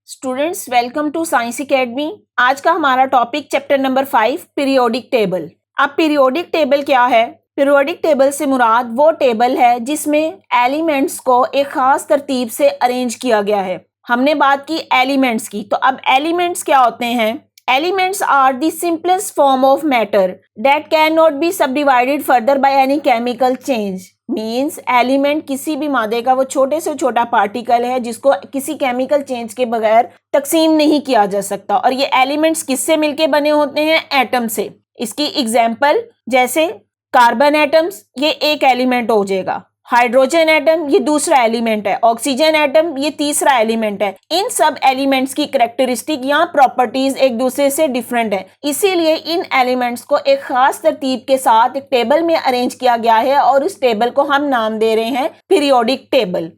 Students welcome to science academy. आज का हमारा topic chapter number 5 periodic table. अब पीरियोडिक टेबल क्या है? पीरियोडिक टेबल से मुराद वो टेबल है जिसमें एलिमेंट्स को एक खास तरतीब से अरेंज किया गया है। हमने बात की एलिमेंट्स की, तो अब एलिमेंट्स क्या होते हैं? Elements are the simplest form of matter that cannot be subdivided further by any chemical change. Means element किसी भी मादे का वो छोटे से छोटा पार्टिकल है जिसको किसी केमिकल चेंज के बगैर तकसीम नहीं किया जा सकता। और ये एलिमेंट्स किससे मिलके बने होते हैं? एटम से। इसकी एग्जाम्पल जैसे कार्बन एटम्स, ये एक एलिमेंट हो जाएगा। हाइड्रोजन एटम ये दूसरा एलिमेंट है। ऑक्सीजन एटम ये तीसरा एलिमेंट है। इन सब एलिमेंट्स की कैरेक्टरिस्टिक या प्रॉपर्टीज एक दूसरे से डिफरेंट है, इसीलिए इन एलिमेंट्स को एक खास तरतीब के साथ एक टेबल में अरेंज किया गया है और इस टेबल को हम नाम दे रहे हैं पीरियोडिक टेबल।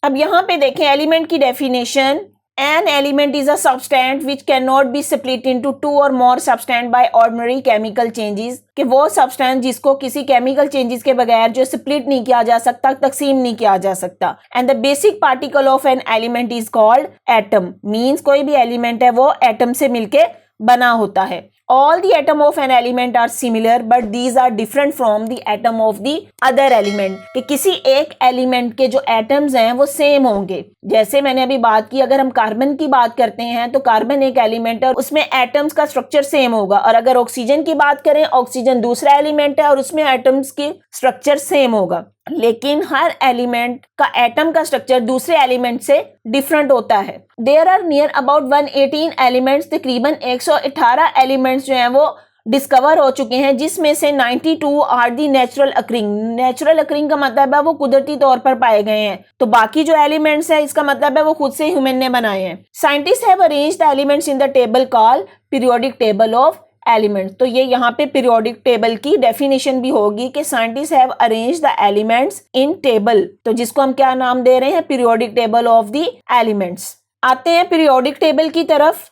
अब यहाँ पे देखें एलिमेंट की definition. An element is a substance which cannot be split into two or more substance by ordinary chemical changes। कि वो substance जिसको किसी chemical changes के बगैर जो split नहीं किया जा सकता, तकसीम नहीं किया जा सकता। And the basic particle of an element is called atom। Means कोई भी element है वो atom से मिलके बना होता है। All the atom of an element are similar but these are different from the atom of the other element। कि किसी एक एलिमेंट के जो एटम्स हैं वो सेम होंगे। जैसे मैंने अभी बात की, अगर हम कार्बन की बात करते हैं तो कार्बन एक एलिमेंट है और उसमें एटम्स का स्ट्रक्चर सेम होगा। और अगर ऑक्सीजन की बात करें, ऑक्सीजन दूसरा एलिमेंट है और उसमें एटम्स की स्ट्रक्चर सेम होगा। लेकिन हर एलिमेंट का एटम का स्ट्रक्चर दूसरे एलिमेंट से डिफरेंट होता है। There are near about 118 elements, तकरीबन 118 एलिमेंट्स जो हैं वो डिस्कवर हो चुके हैं, जिसमें से 92 are the natural occurring. Natural occurring का मतलब है वो कुदरती तौर पर पाए गए हैं। तो बाकी जो एलिमेंट्स हैं इसका मतलब है वो खुद से ह्यूमन ने बनाए हैं। Scientist have arranged the elements in the table called periodic table of elements. तो ये यहाँ पे पीरियोडिक टेबल की डेफिनेशन भी होगी कि scientist have arrange the elements in table, तो जिसको हम क्या नाम दे रहे हैं? Periodic table of the elements. आते हैं पीरियोडिक टेबल की तरफ।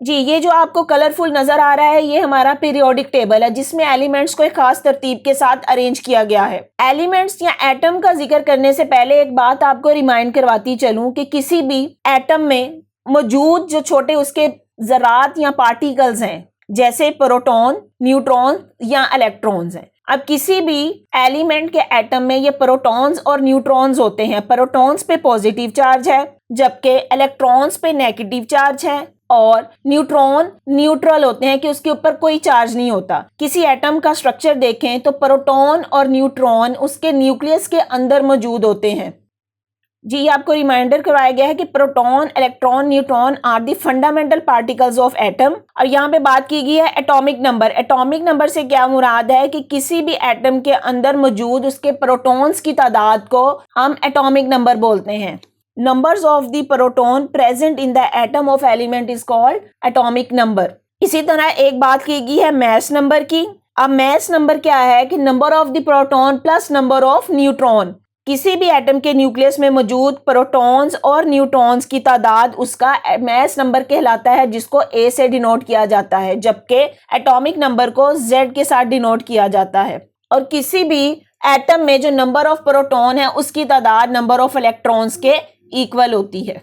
जी, ये जो आपको कलरफुल नजर आ रहा है ये हमारा पीरियोडिक टेबल है जिसमें एलिमेंट्स को एक खास तरतीब के साथ अरेंज किया गया है। एलिमेंट्स या एटम का जिक्र करने से पहले एक बात आपको रिमाइंड करवाती चलूं कि किसी भी एटम में मौजूद जो छोटे उसके ज़रात या पार्टिकल्स हैं, जैसे प्रोटॉन, न्यूट्रॉन या इलेक्ट्रॉन्स हैं। अब किसी भी एलिमेंट के एटम में ये प्रोटॉन्स और न्यूट्रॉन्स होते हैं। प्रोटॉन्स पे पॉजिटिव चार्ज है जबकि इलेक्ट्रॉन्स पे नेगेटिव चार्ज है, और न्यूट्रॉन न्यूट्रल होते हैं कि उसके ऊपर कोई चार्ज नहीं होता। किसी एटम का स्ट्रक्चर देखें तो प्रोटॉन और न्यूट्रॉन उसके न्यूक्लियस के अंदर मौजूद होते हैं। जी, आपको रिमाइंडर करवाया गया है कि proton, electron, neutron are the fundamental particles of atom. और यहाँ पे बात की गई है एटॉमिक नंबर। एटॉमिक नंबर से क्या मुराद है कि किसी भी एटम के अंदर मौजूद उसके प्रोटॉन्स की तादाद को हम एटॉमिक नंबर बोलते हैं। Numbers of the proton present in the atom of element is called atomic number. इसी तरह एक बात की गई है मैस नंबर की। अब मैस नंबर क्या है कि number of the proton plus number of neutron. किसी भी एटम के न्यूक्लियस में मौजूद प्रोटॉन्स और न्यूट्रॉन्स की तादाद उसका मैस नंबर कहलाता है, जिसको ए से डिनोट किया जाता है, जबकि एटॉमिक नंबर को जेड के साथ डिनोट किया जाता है। और किसी भी एटम में जो नंबर ऑफ प्रोटॉन है उसकी तादाद नंबर ऑफ इलेक्ट्रॉन्स के इक्वल होती है।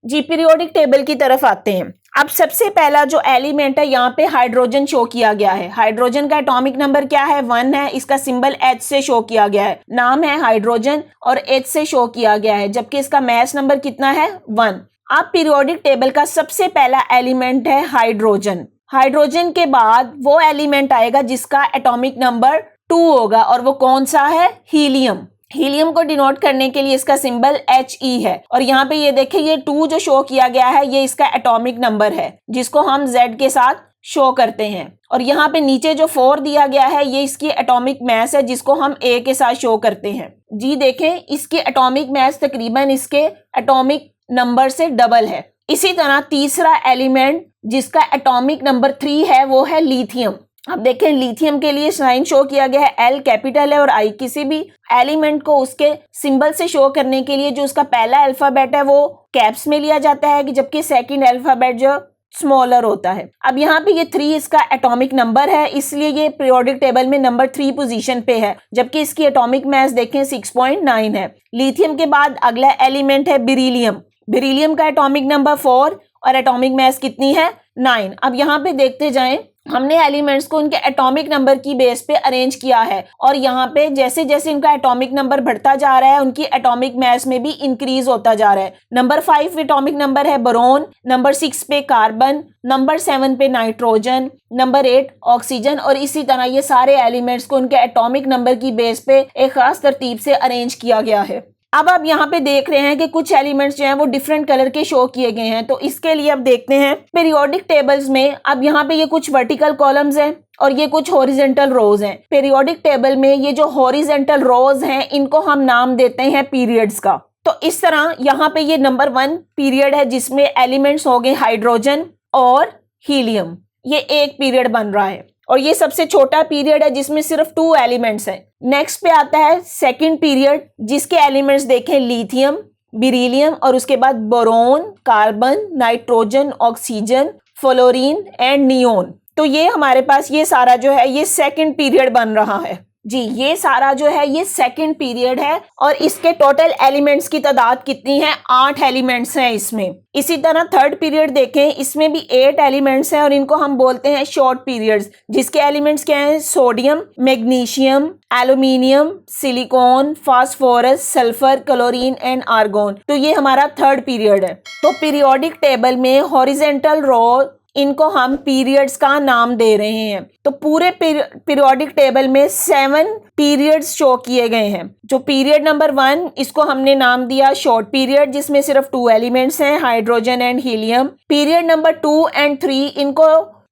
जी, पीरियोडिक टेबल की तरफ आते हैं। अब सबसे पहला जो एलिमेंट है यहाँ पे हाइड्रोजन शो किया गया है। हाइड्रोजन का एटॉमिक नंबर क्या है? 1 है। इसका सिंबल H से शो किया गया है। नाम है हाइड्रोजन और H से शो किया गया है, जबकि इसका मैस नंबर कितना है? 1। अब पीरियोडिक टेबल का सबसे पहला एलिमेंट है हाइड्रोजन। हाइड्रोजन के बाद वो एलिमेंट आएगा जिसका एटॉमिक नंबर 2 होगा, और वो कौन सा है? हीलियम। हीलियम को डिनोट करने के लिए इसका सिंबल He है। और यहाँ पे ये देखें, ये 2 जो शो किया गया है ये इसका एटॉमिक नंबर है जिसको हम Z के साथ शो करते हैं। और यहाँ पे नीचे जो 4 दिया गया है ये इसकी एटॉमिक मास है जिसको हम A के साथ शो करते हैं। जी देखें, इसकी एटॉमिक मास तकरीबन इसके एटॉमिक नंबर से डबल है। इसी तरह तीसरा एलिमेंट जिसका एटॉमिक नंबर 3 है वो है लिथियम। अब देखें, लिथियम के लिए साइन शो किया गया है, L कैपिटल है और I। किसी भी एलिमेंट को उसके सिंबल से शो करने के लिए जो उसका पहला अल्फाबेट है वो कैप्स में लिया जाता है, जबकि सेकंड अल्फाबेट जो स्मॉलर होता है। अब यहाँ पे ये 3 इसका एटॉमिक नंबर है, इसलिए ये पीरियोडिक टेबल में नंबर 3 पोजीशन पे है, जबकि इसकी एटॉमिक मास देखें 6.9 है। लिथियम के बाद अगला एलिमेंट है बेरिलियम। बेरिलियम का एटॉमिक नंबर 4 और एटॉमिक मास कितनी है 9। अब यहाँ पे देखते जाएं, हमने एलिमेंट्स को उनके एटॉमिक नंबर की बेस पे अरेंज किया है और यहाँ पे जैसे जैसे इनका एटॉमिक नंबर बढ़ता जा रहा है उनकी एटॉमिक मास में भी इंक्रीज होता जा रहा है। नंबर 5 एटॉमिक नंबर है बोरोन, नंबर 6 पे कार्बन, नंबर 7 पे नाइट्रोजन, नंबर 8 ऑक्सीजन और इसी तरह ये सारे एलिमेंट्स को उनके एटॉमिक नंबर की बेस पे एक खास तरतीब से अरेंज किया गया है। अब आप यहाँ पे देख रहे हैं कि कुछ एलिमेंट्स जो हैं वो डिफरेंट कलर के शो किए गए हैं, तो इसके लिए अब देखते हैं पीरियोडिक टेबल्स में। अब यहाँ पे ये कुछ वर्टिकल कॉलम्स हैं और ये कुछ हॉरिजॉन्टल रोज हैं। पीरियोडिक टेबल में ये जो हॉरिजॉन्टल रोज हैं इनको हम नाम देते हैं पीरियड्स का। तो इस तरह यहाँ पे ये नंबर 1 पीरियड है जिसमें एलिमेंट्स हो गए हाइड्रोजन और हीलियम, ये एक पीरियड बन रहा है और ये सबसे छोटा पीरियड है जिसमें सिर्फ 2 एलिमेंट्स हैं। नेक्स्ट पे आता है सेकंड पीरियड जिसके एलिमेंट्स देखें लिथियम, बेरिलियम और उसके बाद boron, carbon, nitrogen, oxygen, fluorine and neon. तो ये हमारे पास ये सारा जो है ये सेकंड पीरियड बन रहा है जी। ये सारा जो है ये सेकंड पीरियड है और इसके टोटल एलिमेंट्स की तादाद कितनी है 8 एलिमेंट्स हैं इसमें। इसी तरह थर्ड पीरियड देखें, इसमें भी 8 एलिमेंट्स हैं और इनको हम बोलते हैं शॉर्ट पीरियड्स जिसके एलिमेंट्स क्या हैं sodium, magnesium, aluminium, silicon, phosphorus, sulphur, chlorine and argon. तो ये हमारा थर्ड पीरियड है। तो पीरियोडिक टेबल में हॉरिजॉन्टल रो इनको हम पीरियड्स का नाम दे रहे हैं। तो पूरे पीरियोडिक टेबल में 7 पीरियड्स शो किए गए हैं। जो पीरियड नंबर 1 इसको हमने नाम दिया शॉर्ट पीरियड जिसमें सिर्फ 2 एलिमेंट्स हैं hydrogen and helium. Period number 2 and 3 इनको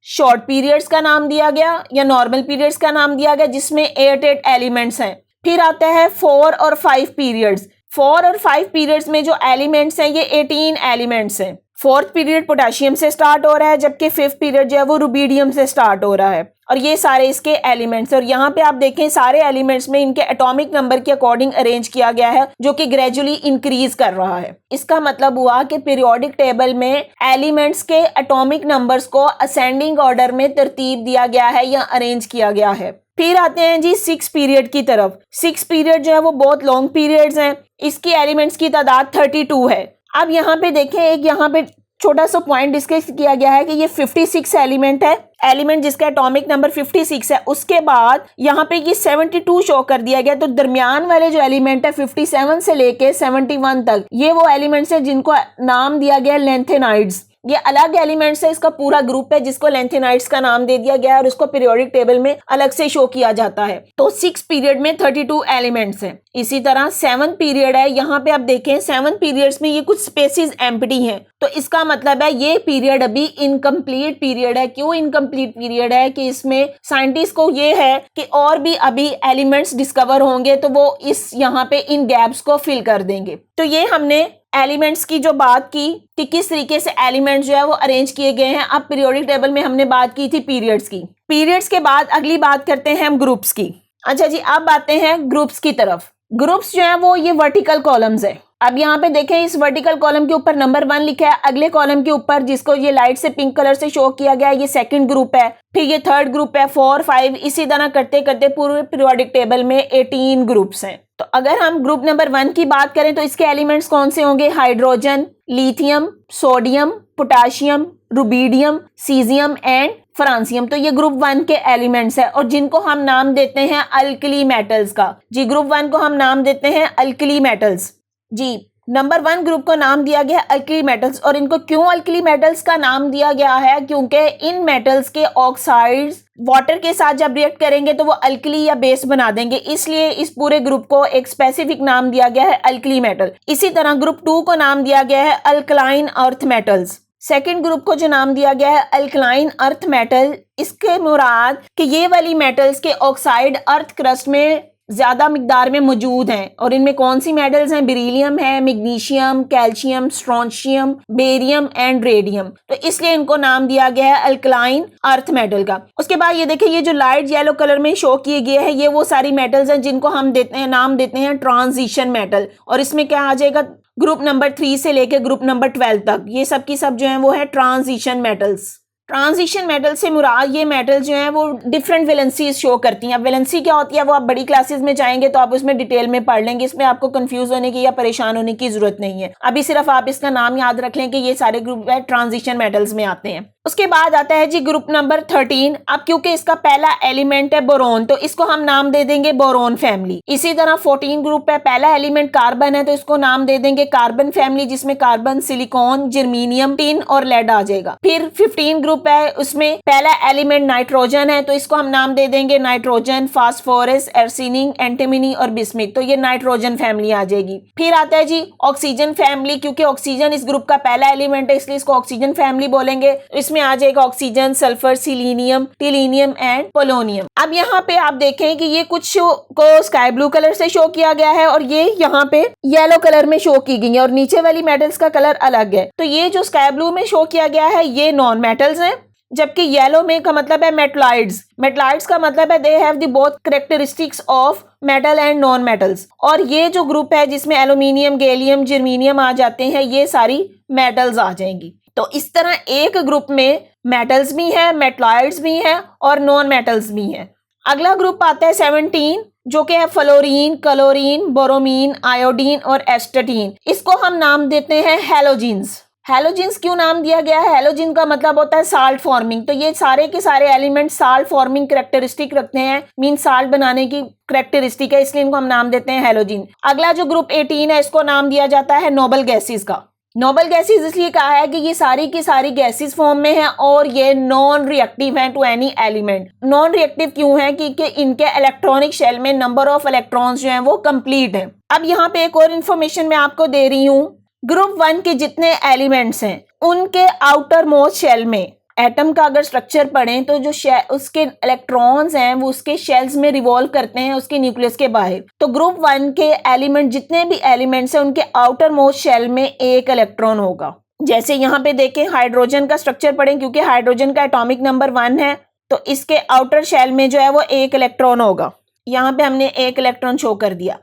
शॉर्ट पीरियड्स का नाम दिया गया या नॉर्मल पीरियड्स का नाम दिया गया जिसमें 8 एलिमेंट्स हैं। फिर आता है 4 और 5 पीरियड्स। 4 और 5 पीरियड्स में जो एलिमेंट्स हैं ये 18 एलिमेंट्स हैं। फोर्थ पीरियड पोटेशियम से स्टार्ट हो रहा है जबकि फिफ्थ पीरियड जो है वो रुबीडियम से स्टार्ट हो रहा है और ये सारे इसके एलिमेंट्स। और यहाँ पे आप देखें सारे एलिमेंट्स में इनके एटॉमिक नंबर के अकॉर्डिंग अरेंज किया गया है जो कि ग्रेजुअली इंक्रीज कर रहा है। इसका मतलब हुआ कि पीरियोडिक टेबल में एलिमेंट्स के एटॉमिक नंबर्स को असेंडिंग ऑर्डर में तरतीब दिया गया है या अरेंज किया गया है। फिर आते हैं जी 6 पीरियड की तरफ। 6 पीरियड जो है वो बहुत लॉन्ग पीरियड्स हैं। इसकी एलिमेंट्स की तादाद 32 है। अब यहाँ पे देखें एक यहाँ पे छोटा सा पॉइंट डिस्कस किया गया है कि ये 56 एलिमेंट है, एलिमेंट जिसका एटॉमिक नंबर 56 है। उसके बाद यहाँ पे ये 72 शो कर दिया गया। तो दरमियान वाले जो एलिमेंट है 57 से लेके 71 तक ये वो एलिमेंट्स है जिनको नाम दिया गया लेंथेनाइड्स। ये अलग एलिमेंट्स है, इसका पूरा ग्रुप है जिसको लेंथेनाइड्स का नाम दे दिया गया है और उसको पीरियोडिक टेबल में अलग से शो किया जाता है। तो 6 पीरियड में 32 एलिमेंट्स हैं। इसी तरह 7 पीरियड है। यहाँ पे आप देखें 7 पीरियड्स में ये कुछ स्पेसेस एम्प्टी हैं। तो इसका मतलब है ये पीरियड अभी इनकम्प्लीट पीरियड है। क्यों इनकम्प्लीट पीरियड है कि इसमें साइंटिस्ट को ये है कि और भी अभी एलिमेंट्स डिस्कवर होंगे तो वो इस यहाँ पे इन गैप्स को फिल कर देंगे। तो ये हमने एलिमेंट्स की जो बात की कि किस तरीके से एलिमेंट्स जो है वो अरेंज किए गए हैं। अब पीरियोडिक टेबल में हमने बात की थी पीरियड्स की। पीरियड्स के बाद अगली बात करते हैं हम ग्रुप्स की। अच्छा जी, अब आते हैं ग्रुप्स की तरफ। ग्रुप्स जो है वो ये वर्टिकल कॉलम्स है। अब यहाँ पे देखें इस वर्टिकल कॉलम के ऊपर नंबर 1 लिखा है, अगले कॉलम के ऊपर जिसको ये लाइट से पिंक कलर से शो किया गया है ये सेकंड ग्रुप है, फिर ये थर्ड ग्रुप है, 4, 5 इसी तरह करते करते पूरे पीरियोडिक टेबल में 18 ग्रुप्स हैं। तो अगर हम ग्रुप नंबर 1 की बात करें तो इसके एलिमेंट्स कौन से होंगे? Hydrogen, lithium, sodium, potassium, rubidium, caesium and francium. तो ये ग्रुप 1 के एलिमेंट्स है और जिनको हम नाम देते हैं अल्कली मेटल्स का। जी ग्रुप 1 को हम नाम देते हैं अल्कली मेटल्स। जी नंबर 1 ग्रुप को नाम दिया गया अल्कली मेटल्स। और इनको क्यों अल्कली मेटल्स का नाम दिया गया है? क्योंकि इन मेटल्स के ऑक्साइड्स वाटर के साथ जब रिएक्ट करेंगे तो वो अल्कली या बेस बना देंगे, इसलिए इस पूरे ग्रुप को एक स्पेसिफिक नाम दिया गया है अल्कली मेटल। इसी तरह ग्रुप 2 को नाम दिया गया है alkaline earth metals. Second group को जो नाम दिया गया है अल्कलाइन अर्थ मेटल, इसके मुराद कि ये वाली मेटल्स के ऑक्साइड अर्थ क्रस्ट में ज्यादा मिकदार में मौजूद हैं। और इनमें कौन सी मेटल्स हैं? बेरिलियम है, magnesium, calcium, strontium, barium and radium. तो इसलिए इनको नाम दिया गया है अल्कलाइन अर्थ मेटल का। उसके बाद ये देखिए ये जो लाइट येलो कलर में शो किए गए हैं ये वो सारी मेटल्स हैं जिनको हम देते हैं नाम देते हैं ट्रांजिशन मेटल। और इसमें क्या आ जाएगा? ग्रुप नंबर 3 से लेकर ग्रुप नंबर 12 तक ये सब की सब जो है वो है ट्रांजिशन मेटल्स। ट्रांजिशन मेटल से मुराद ये मेटल जो है वो डिफरेंट वैलेंसीज शो करती हैं। अब वैलेंसी क्या होती है वो आप बड़ी क्लासेस में जाएंगे तो आप उसमें डिटेल में पढ़ लेंगे, इसमें आपको कंफ्यूज होने की या परेशान होने की जरूरत नहीं है। अभी सिर्फ आप इसका नाम याद रख लें कि ये सारे ग्रुप ट्रांजिशन मेटल्स में आते हैं। उसके बाद आता है जी ग्रुप नंबर 13। अब क्योंकि इसका पहला एलिमेंट है बोरोन तो इसको हम नाम दे देंगे बोरोन फैमिली। इसी तरह 14 ग्रुप है, पहला एलिमेंट कार्बन है तो इसको नाम दे देंगे कार्बन फैमिली, जिसमें कार्बन, सिलिकॉन, जर्मीनियम, टिन और लेड आ जाएगा। फिर 15 ग्रुप है, उसमें पहला एलिमेंट नाइट्रोजन है तो इसको हम नाम दे देंगे नाइट्रोजन, फास्फोरस, एर्सिनिन, एंटीमनी और बिस्मिथ, तो ये नाइट्रोजन फैमिली आ जाएगी। फिर आता है जी ऑक्सीजन फैमिली, क्योंकि ऑक्सीजन इस ग्रुप का पहला एलिमेंट है इसलिए इसको ऑक्सीजन फैमिली बोलेंगे। इसमें आ जाएगा oxygen, sulphur, selenium, tellurium and polonium. अब यहाँ पे आप देखें कि ये कुछ को स्काई ब्लू कलर से शो किया गया है और ये यहाँ पे येलो कलर में शो की गई है और नीचे वाली मेटल्स का कलर अलग है। तो ये जो स्काई ब्लू में शो किया गया है ये नॉन मेटल्स हैं, जबकि येलो में का मतलब है मेटलॉइड्स। मेटलॉइड्स का मतलब है दे have the both characteristics of metal and non metals. और ये जो ग्रुप है जिसमें एल्यूमिनियम, गैलियम, जर्मीनियम आ जाते हैं ये सारी मेटल्स आ जाएंगी। तो इस तरह एक ग्रुप में मेटल्स भी हैं, मेटलॉइड्स भी हैं और नॉन मेटल्स भी हैं। अगला ग्रुप आता है 17 जो कि है फ्लोरीन, क्लोरीन, बोरोमीन, आयोडीन और एस्टेटीन। इसको हम नाम देते हैं हैलोजेंस। हैलोजेंस क्यों नाम दिया गया है? हैलोजन का मतलब होता है साल्ट फॉर्मिंग, तो ये सारे के सारे एलिमेंट साल्ट फॉर्मिंग कैरेक्टरिस्टिक रखते हैं, मीन साल्ट बनाने की कैरेक्टरिस्टिक है, इसलिए इनको हम नाम देते हैं हैलोजन। अगला जो ग्रुप 18 है इसको नाम दिया जाता है नोबल गैसेस का। नोबल गैसेस इसलिए कहा है कि ये सारी की सारी गैसेस फॉर्म में है और ये नॉन रिएक्टिव हैं to any element. Non reactive क्यों है? क्योंकि इनके इलेक्ट्रॉनिक शेल में नंबर ऑफ इलेक्ट्रॉन्स जो हैं वो कंप्लीट हैं। अब यहाँ पे एक और इन्फॉर्मेशन मैं आपको दे रही हूँ। ग्रुप 1 के जितने एलिमेंट्स हैं उनके आउटर मोस्ट शेल में एटम का अगर स्ट्रक्चर पढ़ें तो जो उसके इलेक्ट्रॉन्स हैं वो उसके शेल्स में रिवॉल्व करते हैं उसके न्यूक्लियस के बाहर। तो ग्रुप 1 के एलिमेंट जितने भी एलिमेंट्स हैं उनके आउटर मोस्ट शेल में एक इलेक्ट्रॉन होगा। जैसे यहाँ पे देखें हाइड्रोजन का स्ट्रक्चर पढ़ें, क्योंकि हाइड्रोजन का एटॉमिक नंबर 1 है तो इसके आउटर शेल में जो है वो एक इलेक्ट्रॉन होगा। यहाँ पे हमने एक इलेक्ट्रॉन शो कर दिया।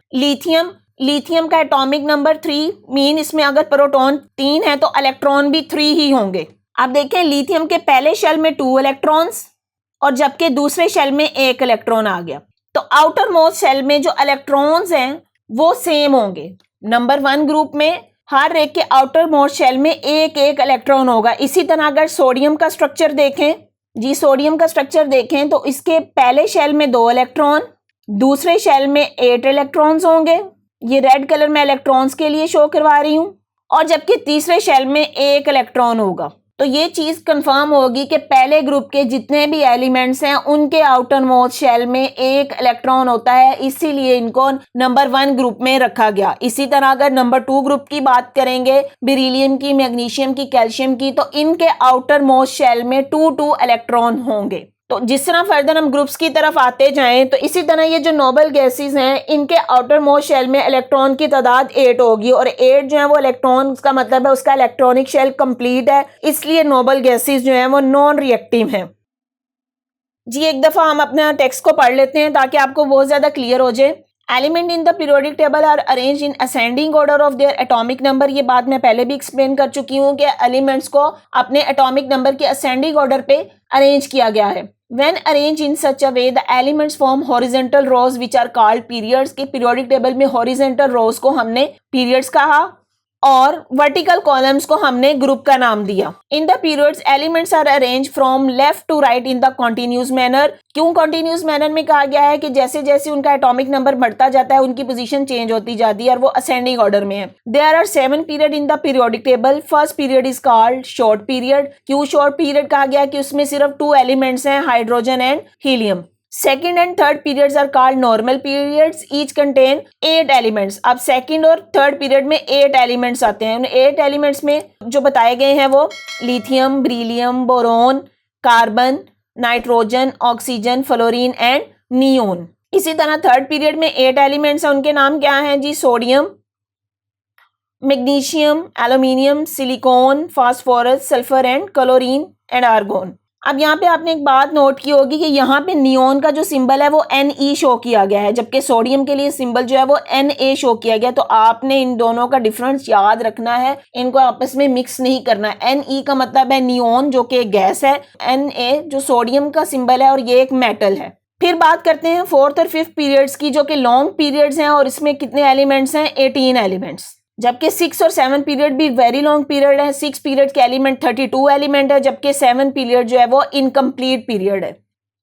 लिथियम का एटॉमिक नंबर 3, मीन इसमें अगर प्रोटॉन 3 है तो इलेक्ट्रॉन भी 3 ही होंगे। आप देखें लिथियम के पहले शेल में 2 इलेक्ट्रॉन्स और जबकि दूसरे शेल में एक इलेक्ट्रॉन आ गया। तो आउटर मोस्ट शेल में जो इलेक्ट्रॉन्स हैं वो सेम होंगे। नंबर 1 ग्रुप में हर एक के आउटर मोस्ट शेल में एक एक इलेक्ट्रॉन होगा। इसी तरह अगर सोडियम का स्ट्रक्चर देखें जी, सोडियम का स्ट्रक्चर देखें तो इसके पहले शेल में 2 इलेक्ट्रॉन, दूसरे शेल में 8 इलेक्ट्रॉन्स होंगे। ये रेड कलर में इलेक्ट्रॉन्स के लिए शो करवा रही हूँ। और जबकि तीसरे शेल में एक इलेक्ट्रॉन होगा। तो ये चीज कंफर्म होगी कि पहले ग्रुप के जितने भी एलिमेंट्स हैं उनके आउटर मोस्ट शेल में एक इलेक्ट्रॉन होता है, इसीलिए इनको नंबर 1 ग्रुप में रखा गया। इसी तरह अगर नंबर 2 ग्रुप की बात करेंगे, बेरिलियम की, मैग्नीशियम की, कैल्शियम की, तो इनके आउटर मोस्ट शेल में 2 इलेक्ट्रॉन होंगे। तो जिस तरह फर्दर हम ग्रुप्स की तरफ आते जाएं तो इसी तरह ये जो नोबल गैसेस हैं इनके आउटर मोस्ट शेल में इलेक्ट्रॉन की तादाद 8 होगी और 8 जो है वो इलेक्ट्रॉन का मतलब है उसका इलेक्ट्रॉनिक शेल कंप्लीट है, इसलिए नोबल गैसेस जो हैं वो नॉन रिएक्टिव हैं। जी एक दफ़ा हम अपना टेक्स्ट को पढ़ लेते हैं ताकि आपको बहुत ज़्यादा क्लियर हो जाए। Element in the periodic table are arrange in ascending order of their atomic number. ये बात मैं पहले भी एक्सप्लेन कर चुकी हूँ कि एलिमेंट्स को अपने एटॉमिक नंबर के असेंडिंग ऑर्डर पे अरेंज किया गया है। When arranged in such a way, the elements form horizontal rows which are called periods। के पीरियोडिक टेबल में horizontal rows को हमने periods कहा और वर्टिकल कॉलम्स को हमने ग्रुप का नाम दिया। In the periods elements are arrange from left to right in the continuous manner. क्यों कॉन्टिन्यूस मैनर में कहा गया है? कि जैसे जैसे उनका एटॉमिक नंबर बढ़ता जाता है उनकी पोजीशन चेंज होती जाती है और वो असेंडिंग ऑर्डर में है। There are 7 period in the periodic table. First period is called short period. क्यों शॉर्ट पीरियड कहा गया? कि उसमें सिर्फ 2 एलिमेंट्स हैं, hydrogen and helium. Second and third periods are called normal periods, each contain 8 elements. अब सेकेंड और third period में 8 एलिमेंट्स आते हैं। उन 8 एलिमेंट्स में जो बताए गए हैं वो lithium, beryllium, boron, carbon, nitrogen, oxygen, fluorine and neon. इसी तरह थर्ड पीरियड में 8 एलिमेंट्स हैं, उनके नाम क्या हैं जी? Sodium, magnesium, aluminium, silicon, phosphorus, sulphur and chlorine and argon. अब यहाँ पे आपने एक बात नोट की होगी कि यहाँ पे नियोन का जो सिंबल है वो Ne शो किया गया है, जबकि सोडियम के लिए सिंबल जो है वो Na शो किया गया। तो आपने इन दोनों का डिफरेंस याद रखना है, इनको आपस में मिक्स नहीं करना है। Ne का मतलब है नियोन जो कि एक गैस है, Na जो सोडियम का सिंबल है और ये एक मेटल है। फिर बात करते हैं फोर्थ और फिफ्थ पीरियड्स की, जो कि लॉन्ग पीरियड्स हैं और इसमें कितने एलिमेंट्स हैं, 18 एलिमेंट्स। जबकि 6 और 7 पीरियड भी वेरी लॉन्ग पीरियड है। 6 पीरियड के एलिमेंट 32 एलिमेंट है, जबकि 7 पीरियड जो है वो इनकम्प्लीट पीरियड है।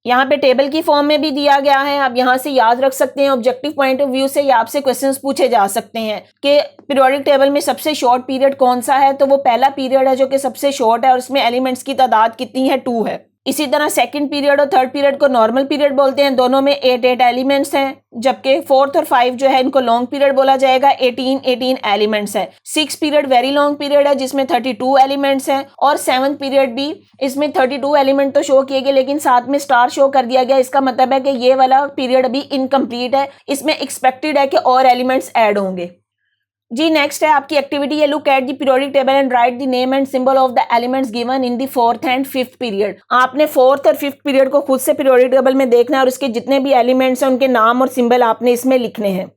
यहाँ पे टेबल की फॉर्म में भी दिया गया है, आप यहाँ से याद रख सकते हैं। ऑब्जेक्टिव पॉइंट ऑफ व्यू से या आपसे क्वेश्चंस पूछे जा सकते हैं कि पीरियोडिक टेबल में सबसे शॉर्ट पीरियड कौन सा है, तो वो पहला पीरियड है जो कि सबसे शॉर्ट है और उसमें एलिमेंट्स की तादाद कितनी है, 2 है। इसी तरह सेकंड पीरियड और थर्ड पीरियड को नॉर्मल पीरियड बोलते हैं, दोनों में 8 एलिमेंट्स हैं। जबकि फोर्थ और 5 जो है इनको लॉन्ग पीरियड बोला जाएगा, 18 एलिमेंट्स है। 6 पीरियड वेरी लॉन्ग पीरियड है जिसमें 32 एलिमेंट्स हैं, और 7th पीरियड भी इसमें 32 एलिमेंट तो शो किए गए लेकिन साथ में स्टार शो कर दिया गया। इसका मतलब है कि ये वाला पीरियड अभी इनकम्प्लीट है, इसमें एक्सपेक्टेड है कि और एलिमेंट्स ऐड होंगे। जी नेक्स्ट है आपकी एक्टिविटी, ये look at the periodic table and right the name and symbol of the elements given in the fourth and fifth period. आपने फोर्थ और फिफ्थ पीरियड को खुद से पीरियोडिक टेबल में देखना है और उसके जितने भी एलिमेंट्स हैं उनके नाम और सिंबल आपने इसमें लिखने हैं।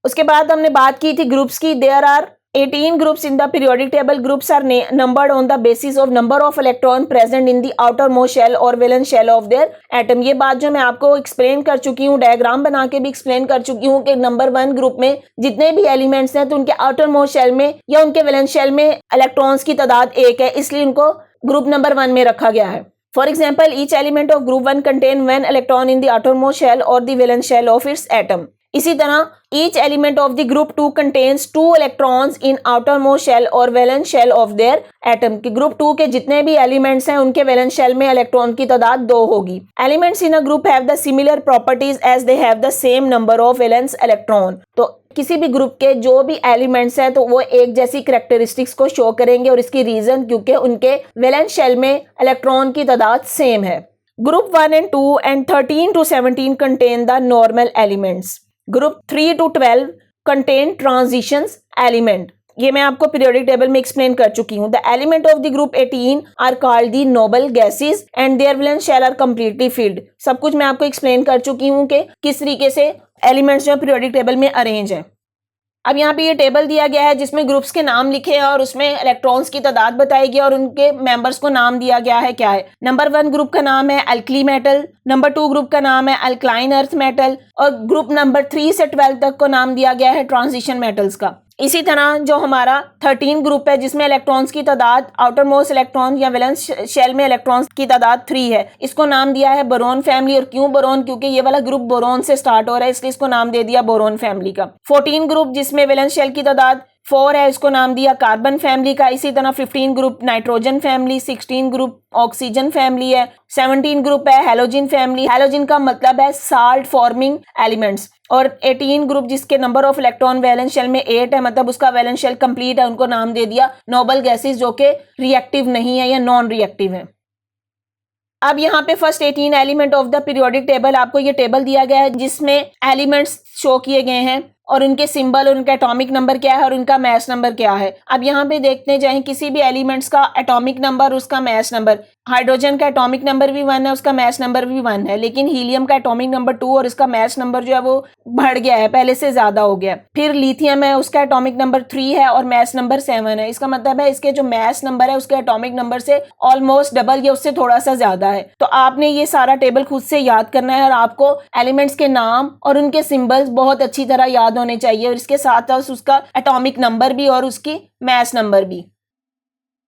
उसके बाद हमने बात की थी ग्रुप्स की। There are 18 groups in the periodic table. Groups are numbered on the basis of number of electron present in the outermost shell or valence shell of their atom. ये बात जो मैं आपको एक्सप्लेन कर चुकी हूँ, डायग्राम बना के भी एक्सप्लेन कर चुकी हूँ कि नंबर 1 ग्रुप में जितने भी एलिमेंट्स हैं तो उनके आउटरमोस्ट शेल में या उनके वैलेंस शेल में इलेक्ट्रॉन्स की तादाद 1 है, इसलिए उनको ग्रुप नंबर 1 में रखा गया है। For example, each element of group 1 contain 1 electron in the outermost shell or the valence shell of its atom. इसी तरह each element of the group 2 contains 2 electrons in outermost shell or valence shell of their atom. कि group 2 के जितने भी elements हैं उनके valence shell में electron की तादाद 2 होगी। Elements in a group have the similar properties as they have the same number of valence electron. तो किसी भी ग्रुप के जो भी एलिमेंट्स हैं तो वो एक जैसी करैक्टरिस्टिक्स को शो करेंगे, और इसकी रीजन क्योंकि उनके वैलेंस शेल में इलेक्ट्रॉन की तादाद सेम है। Group 1 and 2 and 13 to 17 contain the normal elements. Group 3 to 12 contain transitions element. ये मैं आपको पीरियोडिक टेबल में एक्सप्लेन कर चुकी हूँ। The element of the group 18 are called the noble gases and their valence shell are completely filled. सब कुछ मैं आपको एक्सप्लेन कर चुकी हूँ कि किस तरीके से एलिमेंट्स जो पीरियोडिक टेबल में अरेंज हैं। अब यहाँ पे ये टेबल दिया गया है जिसमें ग्रुप्स के नाम लिखे हैं और उसमें इलेक्ट्रॉन्स की तादाद बताई गई और उनके मेंबर्स को नाम दिया गया है। क्या है, नंबर 1 ग्रुप का नाम है अल्कली मेटल, नंबर 2 ग्रुप का नाम है अल्कलाइन अर्थ मेटल, और ग्रुप नंबर 3 से 12 तक को नाम दिया गया है ट्रांजिशन मेटल्स का। इसी तरह जो हमारा 13 ग्रुप है जिसमें इलेक्ट्रॉन्स की तादाद, आउटर मोस्ट इलेक्ट्रॉन या वैलेंस शेल में इलेक्ट्रॉन्स की तादाद 3 है, इसको नाम दिया है बोरोन फैमिली। और क्यों बोरोन, क्योंकि ये वाला ग्रुप बोरोन से स्टार्ट हो रहा है, इसलिए इसको नाम दे दिया बोरोन फैमिली का। 14 ग्रुप जिसमें वैलेंस शेल की तादाद 4 है, इसको नाम दिया कार्बन फैमिली का। इसी तरह 15 group nitrogen family, 16 group oxygen family है, 17 ग्रुप है हैलोजन फैमिली। हैलोजन का मतलब है साल्ट फॉर्मिंग एलिमेंट्स। और 18 ग्रुप जिसके number of electron valence shell में 8 है, मतलब उसका वैलेंस शेल कंप्लीट है, उनको नाम दे दिया नोबल गैसेस जो कि रिएक्टिव नहीं है या नॉन रिएक्टिव है। अब यहाँ पे first 18 element of the periodic table, आपको ये टेबल दिया गया है जिसमें एलिमेंट्स शो किए गए हैं और उनके सिंबल, उनका एटॉमिक नंबर क्या है और उनका मैस नंबर क्या है। अब यहाँ पे देखते जाएं किसी भी एलिमेंट्स का एटॉमिक नंबर, उसका मैस नंबर। हाइड्रोजन का एटॉमिक नंबर भी 1 है, उसका मैस नंबर भी 1 है, लेकिन हीलियम का एटॉमिक नंबर 2 और इसका मैस नंबर जो है वो बढ़ गया है, पहले से ज्यादा हो गया। फिर लिथियम है, उसका एटॉमिक नंबर 3 है और मैस नंबर 7 है। इसका मतलब है इसके जो मैस नंबर है उसके एटॉमिक नंबर से ऑलमोस्ट डबल या उससे थोड़ा सा ज्यादा है। तो आपने ये सारा टेबल खुद से याद करना है और आपको एलिमेंट्स के नाम और उनके सिंबल्स बहुत अच्छी तरह याद होने चाहिए, और इसके साथ साथ उसका एटॉमिक नंबर भी और उसकी मैस नंबर भी।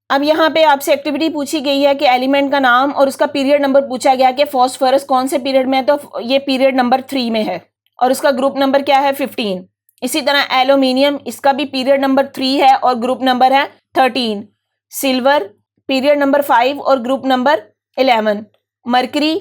अब यहाँ पे आपसे एक्टिविटी पूछी गई है कि एलिमेंट का नाम और उसका पीरियड नंबर पूछा गया कि फास्फोरस कौन से पीरियड में है, तो ये पीरियड नंबर 3 में है और उसका ग्रुप नंबर क्या है 15। इसी तरह एल्यूमिनियम, इसका भी पीरियड नंबर 3 है और ग्रुप नंबर है 13। सिल्वर पीरियड नंबर 5 और group number 11। Mercury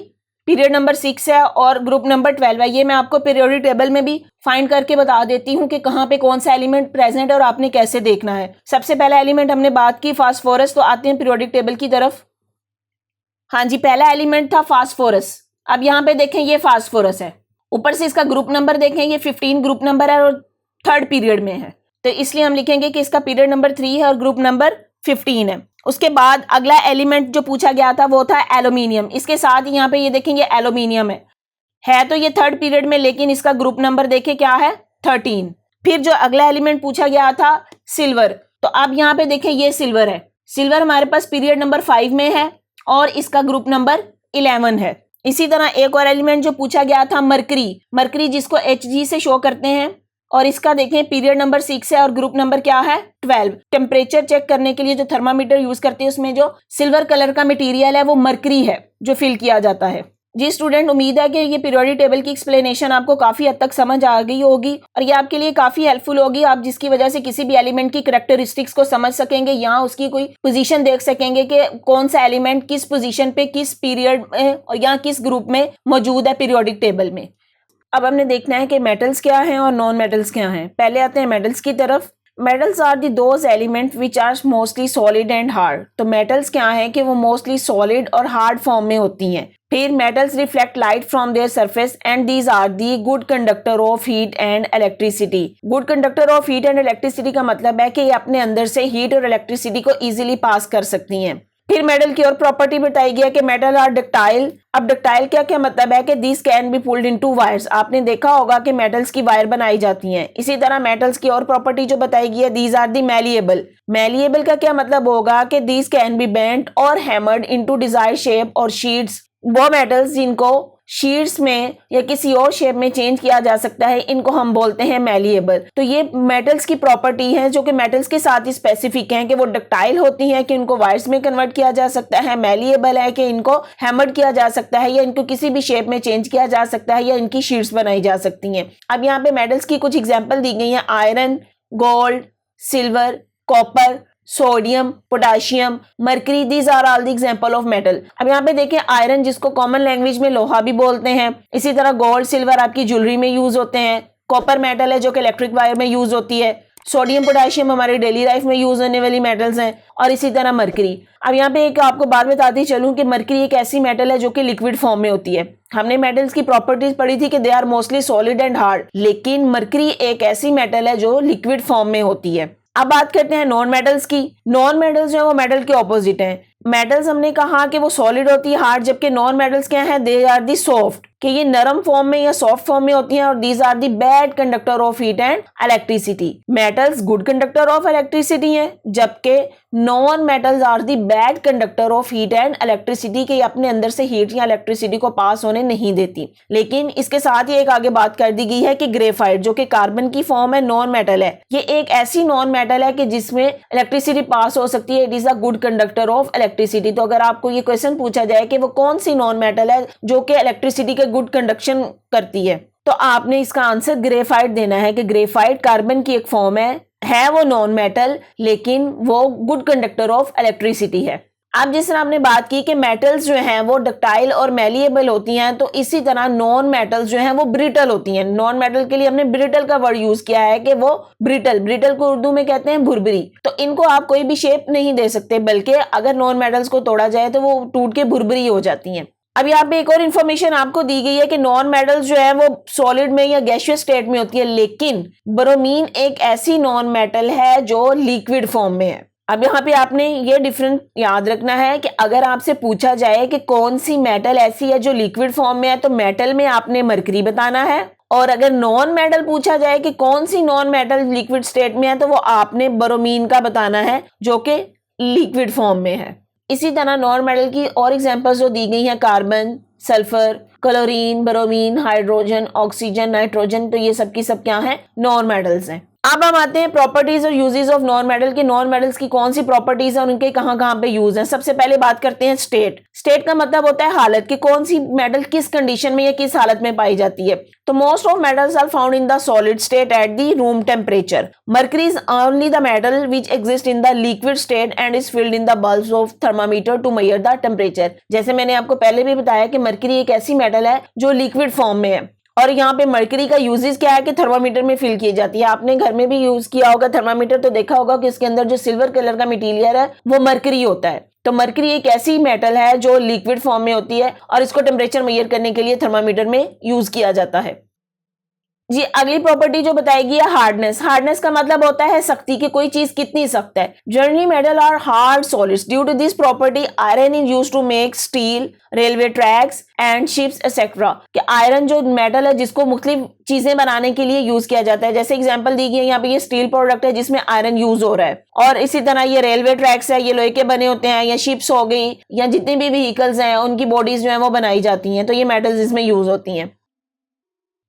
period number 6 है और ग्रुप नंबर 12 है। ये मैं आपको पीरियोडिक टेबल में भी फाइंड करके बता देती हूँ कि कहाँ पे कौन सा एलिमेंट प्रेजेंट है और आपने कैसे देखना है। सबसे पहला एलिमेंट हमने बात की फास्फोरस, तो आते हैं पीरियोडिक टेबल की तरफ। हाँ जी, पहला एलिमेंट था फास्फोरस। अब यहाँ पे देखें ये फास्फोरस है, ऊपर से इसका ग्रुप नंबर देखें, ये 15 ग्रुप नंबर है और 3rd पीरियड में है, तो इसलिए हम लिखेंगे कि इसका पीरियड नंबर 3 है और ग्रुप नंबर 15 है। उसके बाद अगला एलिमेंट जो पूछा गया था वो था एल्यूमिनियम। इसके साथ यहाँ पे ये देखेंगे एल्यूमिनियम है तो ये थर्ड पीरियड में, लेकिन इसका ग्रुप नंबर देखे क्या है 13। फिर जो अगला एलिमेंट पूछा गया था सिल्वर, तो अब यहाँ पे देखें ये सिल्वर है। सिल्वर हमारे पास पीरियड नंबर 5 में है और इसका ग्रुप नंबर 11 है। इसी तरह एक और एलिमेंट जो पूछा गया था मरकरी जिसको Hg से शो करते हैं, और इसका देखें पीरियड नंबर 6 है और ग्रुप नंबर क्या है 12। टेम्परेचर चेक करने के लिए जो थर्मामीटर यूज करते हैं उसमें जो सिल्वर कलर का मटेरियल है वो मरकरी है जो फिल किया जाता है। जी स्टूडेंट, उम्मीद है कि ये पीरियोडिक टेबल की एक्सप्लेनेशन आपको काफी हद तक समझ आ गई होगी और ये आपके लिए काफी हेल्पफुल होगी, आप जिसकी वजह से किसी भी एलिमेंट की करैक्टरिस्टिक्स को समझ सकेंगे या उसकी कोई पोजीशन देख सकेंगे कि कौन सा एलिमेंट किस पोजीशन पे किस पीरियड में और या किस ग्रुप में मौजूद है पीरियोडिक टेबल में। अब हमने देखना है कि मेटल्स क्या हैं और नॉन मेटल्स क्या हैं। पहले आते हैं मेटल्स की तरफ। Metals are the those element which are mostly solid and hard. तो मेटल्स क्या हैं कि वो मोस्टली सॉलिड और हार्ड फॉर्म में होती हैं। फिर metals reflect light from their surface and these are the good conductor of heat and electricity. Good conductor of heat and electricity का मतलब है कि ये अपने अंदर से हीट और इलेक्ट्रिसिटी को इजीली पास कर सकती हैं। फिर मेटल की और प्रॉपर्टी बताई गई है कि मेटल आर डक्टाइल। अब डक्टाइल क्या क्या मतलब है कि this can be pulled into wires. आपने देखा होगा कि मेटल्स की वायर बनाई जाती हैं। इसी तरह मेटल्स की और प्रॉपर्टी जो बताई गई है these are the malleable. Malleable का क्या मतलब होगा कि दिस कैन बी बेंट और हैमर्ड इनटू डिजायर्ड शेप और शीट्स। वो मेटल्स जिनको शीट्स में या किसी और शेप में चेंज किया जा सकता है इनको हम बोलते हैं मैलिएबल। तो ये मेटल्स की प्रॉपर्टी है जो कि मेटल्स के साथ ही स्पेसिफिक हैं कि वो डक्टाइल होती हैं कि इनको वायर्स में कन्वर्ट किया जा सकता है, मैलिएबल है कि इनको हैमर्ड किया जा सकता है या इनको किसी भी शेप में चेंज किया जा सकता है या इनकी शीट्स बनाई जा सकती हैं। अब यहाँ पे मेटल्स की कुछ एग्जाम्पल दी गई हैं, iron, gold, silver, copper, sodium, potassium, mercury, these are all the example of metal. अब यहाँ पे देखें आयरन जिसको कॉमन लैंग्वेज में लोहा भी बोलते हैं। इसी तरह गोल्ड सिल्वर आपकी ज्वेलरी में यूज होते हैं। कॉपर मेटल है जो कि इलेक्ट्रिक वायर में यूज होती है। सोडियम पोटाशियम हमारे डेली लाइफ में यूज होने वाली मेटल्स हैं और इसी तरह मरकरी। अब यहाँ पे एक आपको बात बताती चलूँ कि मरकरी एक ऐसी मेटल है जो कि लिक्विड फॉर्म में होती है। हमने मेटल्स की प्रॉपर्टीज पढ़ी थी कि they are mostly solid and hard, लेकिन मरकरी एक ऐसी मेटल है जो लिक्विड फॉर्म में होती है। अब बात करते हैं नॉन मेटल्स की। नॉन मेटल्स जो है वो मेटल के ऑपोजिट हैं। मेटल्स हमने कहा कि वो सॉलिड होती है, हार्ड, जबकि नॉन मेटल्स क्या है, दे आर दी सॉफ्ट, कि ये नरम फॉर्म में या सॉफ्ट फॉर्म में होती हैं और these are the bad conductor of heat and electricity. Metals good conductor of electricity हैं, जबकि non metals are the bad conductor of heat and electricity, के अपने अंदर से हीट या इलेक्ट्रिसिटी को पास होने नहीं देती। लेकिन इसके साथ ही एक आगे बात कर दी गई है कि ग्रेफाइट जो कि कार्बन की फॉर्म है, नॉन मेटल है। ये एक ऐसी नॉन मेटल है कि जिसमें इलेक्ट्रिसिटी पास हो सकती है। It is a good conductor of electricity. तो अगर आपको ये क्वेश्चन पूछा जाए कि वो कौन सी नॉन मेटल है जो कि इलेक्ट्रिसिटी के गुड कंडक्शन करती है, तो आपने इसका आंसर ग्रेफाइट देना है कि ग्रेफाइट कार्बन की एक फॉर्म है वो नॉन मेटल, लेकिन वो गुड कंडक्टर ऑफ इलेक्ट्रिसिटी है। अब जिस तरह आपने बात की कि मेटल्स जो हैं वो डक्टाइल और मैलिएबल होती हैं, तो इसी तरह नॉन मेटल्स जो हैं वो ब्रिटल होती हैं। नॉन मेटल के लिए हमने ब्रिटल का वर्ड यूज किया है कि वो ब्रिटल को उर्दू में कहते हैं भुरभुरी। तो इनको आप कोई भी शेप नहीं दे सकते, बल्कि अगर नॉन मेटल्स को तोड़ा जाए तो वो टूट के भुरभुरी हो जाती हैं। अब यहाँ पे एक और इन्फॉर्मेशन आपको दी गई है कि नॉन मेटल्स जो है वो सॉलिड में या गैसियस स्टेट में होती है, लेकिन ब्रोमीन एक ऐसी नॉन मेटल है जो लिक्विड फॉर्म में है। अब यहाँ पे आपने ये डिफरेंस याद रखना है कि अगर आपसे पूछा जाए कि कौन सी मेटल ऐसी है जो लिक्विड फॉर्म में है, तो मेटल में आपने मरकरी बताना है, और अगर नॉन मेटल पूछा जाए कि कौन सी नॉन मेटल लिक्विड स्टेट में है, तो वो आपने ब्रोमीन का बताना है जो कि लिक्विड फॉर्म में है। इसी तरह नॉन मेटल की और एग्जांपल्स जो दी गई हैं, carbon, sulphur, chlorine, bromine, hydrogen, oxygen, nitrogen, तो ये सब की सब क्या है, नॉन मेटल्स हैं। अब हम आते हैं प्रॉपर्टीज और यूजेस ऑफ नॉन मेटल के। नॉन मेटल्स की कौन सी प्रॉपर्टीज है और उनके कहाँ कहाँ पे यूज हैं। सबसे पहले बात करते हैं स्टेट का मतलब होता है हालत, कि कौन सी मेटल किस कंडीशन में या किस हालत में पाई जाती है। तो most of metals are found in the solid state at the room temperature. Mercury is only the metal which exist in the liquid state and is filled in the bulbs of thermometer to measure the temperature. जैसे मैंने आपको पहले भी बताया कि mercury एक ऐसी metal है जो लिक्विड फॉर्म में है, और यहाँ पे मरकरी का यूजेस क्या है कि थर्मामीटर में फिल की जाती है। आपने घर में भी यूज किया होगा थर्मामीटर, तो देखा होगा कि इसके अंदर जो सिल्वर कलर का मटेरियल है वो मरकरी होता है। तो मरकरी एक ऐसी मेटल है जो लिक्विड फॉर्म में होती है और इसको टेम्परेचर मेजर करने के लिए थर्मामीटर में यूज किया जाता है। जी अगली प्रॉपर्टी जो बताएगी है हार्डनेस। हार्डनेस का मतलब होता है सख्ती, कि कोई चीज कितनी सख्त है। Journey metal are hard solids due to this property iron is used to make steel, railway tracks and ships etcetera. कि आयरन जो मेटल है जिसको मुख्तलिफ चीजें बनाने के लिए यूज किया जाता है। जैसे एग्जांपल दी गई है यहाँ पे, ये स्टील प्रोडक्ट है जिसमें आयरन यूज हो रहा है, और इसी तरह ये रेलवे ट्रैक्स है, ये लोहे के बने होते हैं, या शिप्स हो गई, या जितनी भी व्हीकल्स हैं उनकी बॉडीज जो है वो बनाई जाती हैं, तो ये मेटल्स इसमें यूज होती हैं।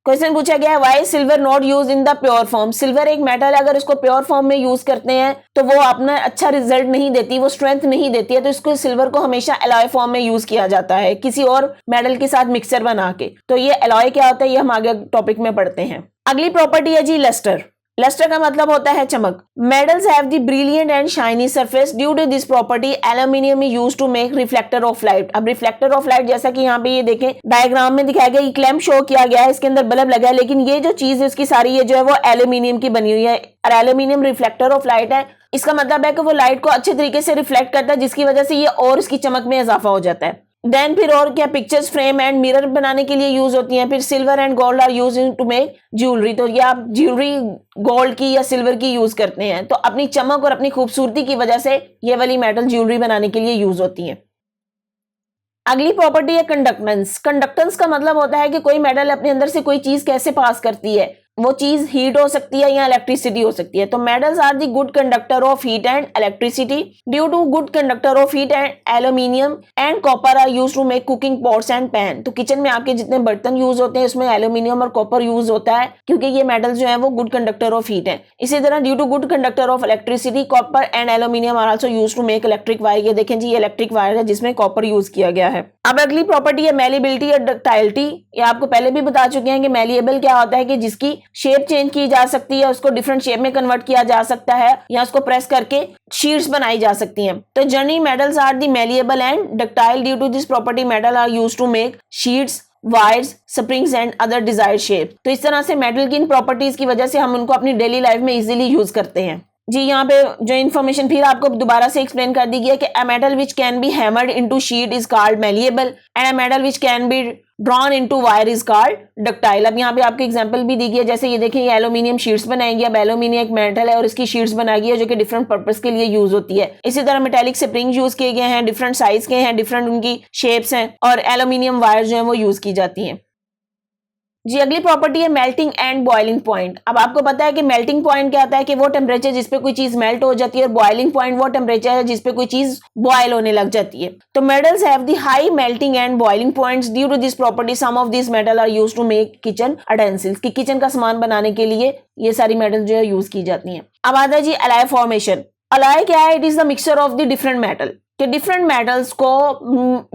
क्वेश्चन पूछा गया है why silver not use in the pure form. Silver एक मेटल है, अगर इसको प्योर फॉर्म में यूज करते हैं तो वो अपना अच्छा रिजल्ट नहीं देती, वो स्ट्रेंथ नहीं देती है, तो इसको सिल्वर को हमेशा एलॉय फॉर्म में यूज किया जाता है किसी और मेटल के साथ मिक्सचर बना के। तो ये एलॉय क्या होता है ये हम आगे टॉपिक में पढ़ते हैं। अगली प्रॉपर्टी है जी लस्टर। लस्टर का मतलब होता है चमक। Metals have the brilliant and shiny surface due to this property aluminium is used to make reflector of light. अब रिफ्लेक्टर ऑफ लाइट जैसा कि यहाँ पे ये देखें डायग्राम में दिखाया गया, ये क्लैंप शो किया गया है, इसके अंदर बल्ब लगा है, लेकिन ये जो चीज है उसकी सारी ये जो है वो एल्यूमिनियम की बनी हुई है, और एल्यूमिनियम रिफ्लेक्टर ऑफ लाइट है। इसका मतलब है कि वो लाइट को अच्छे तरीके से रिफ्लेक्ट करता है, जिसकी वजह से ये और इसकी चमक में इजाफा हो जाता है। देन फिर और क्या, पिक्चर्स फ्रेम एंड मिरर बनाने के लिए यूज होती हैं। फिर silver and gold are use to make jewellery. तो ये आप ज्वेलरी गोल्ड की या सिल्वर की यूज करते हैं, तो अपनी चमक और अपनी खूबसूरती की वजह से ये वाली मेटल ज्वेलरी बनाने के लिए यूज होती हैं। अगली प्रॉपर्टी है कंडक्टेंस। कंडक्टेंस का मतलब होता है कि कोई मेटल अपने अंदर से कोई चीज कैसे पास करती है। वो चीज हीट हो सकती है या इलेक्ट्रिसिटी हो सकती है। तो metals are the good conductor of heat and electricity due to good conductor of heat and aluminium and copper are used to make cooking pots and pan. तो किचन में आपके जितने बर्तन यूज होते हैं उसमें एल्यूमिनियम और कॉपर यूज होता है, क्योंकि ये मेटल्स जो है वो गुड कंडक्टर ऑफ हीट है। इसी तरह due to good conductor of electricity copper and aluminium are also used to make electric wire. ये देखें जी, ये इलेक्ट्रिक वायर है जिसमें कॉपर यूज किया गया है। अब अगली प्रॉपर्टी है मेलिबिलिटी और डक्टाइलिटी। ये आपको पहले भी बता चुके हैं कि मेलिएबल क्या होता है, कि जिसकी शेप चेंज की जा सकती है, उसको डिफरेंट शेप में कन्वर्ट किया जा सकता है, या उसको प्रेस करके शीट्स बनाई जा सकती हैं। तो journey metals are the malleable and ductile due to this property metal are used to make sheets, wires, springs and other desired shape. तो इस तरह से मेटल की इन प्रॉपर्टीज की वजह से हम उनको अपनी डेली लाइफ में इजीली यूज करते हैं। जी यहाँ पे जो इन्फॉर्मेशन फिर आपको दोबारा से एक्सप्लेन कर दी गई है कि a metal which can be hammered into sheet is called malleable and a metal which can be drawn into wire is called ductile. अब यहाँ पे आपको एग्जांपल भी दी गई है, जैसे ये देखिए ये एल्यूमिनियम शीट्स बनाएंगे। अब एल्यूमिनियम एक मेटल है और इसकी शीट्स बनाई गई है जो कि डिफरेंट पर्पस के लिए यूज होती है। इसी तरह मेटेलिक स्प्रिंग यूज किए गए हैं, डिफरेंट साइज के हैं, डिफरेंट उनकी शेप्स हैं, और एल्यूमिनियम वायर जो है वो यूज की जाती हैं। जी अगली प्रॉपर्टी है मेल्टिंग एंड बॉइलिंग पॉइंट। अब आपको पता है कि मेल्टिंग पॉइंट क्या होता है, कि वो टेम्परेचर जिस पे कोई चीज मेल्ट हो जाती है, और बॉइलिंग पॉइंट वो टेम्परेचर है जिस पे कोई चीज बॉयल होने लग जाती है। तो metals have the high melting and boiling points due to this property some of this metal are used to make kitchen utensils. कि किचन का सामान बनाने के लिए ये सारी मेटल जो है यूज की जाती हैं। अब आता है जी एलॉय फॉर्मेशन। एलॉय क्या है, it is the mixture of the different metal, कि डिफरेंट मेटल्स को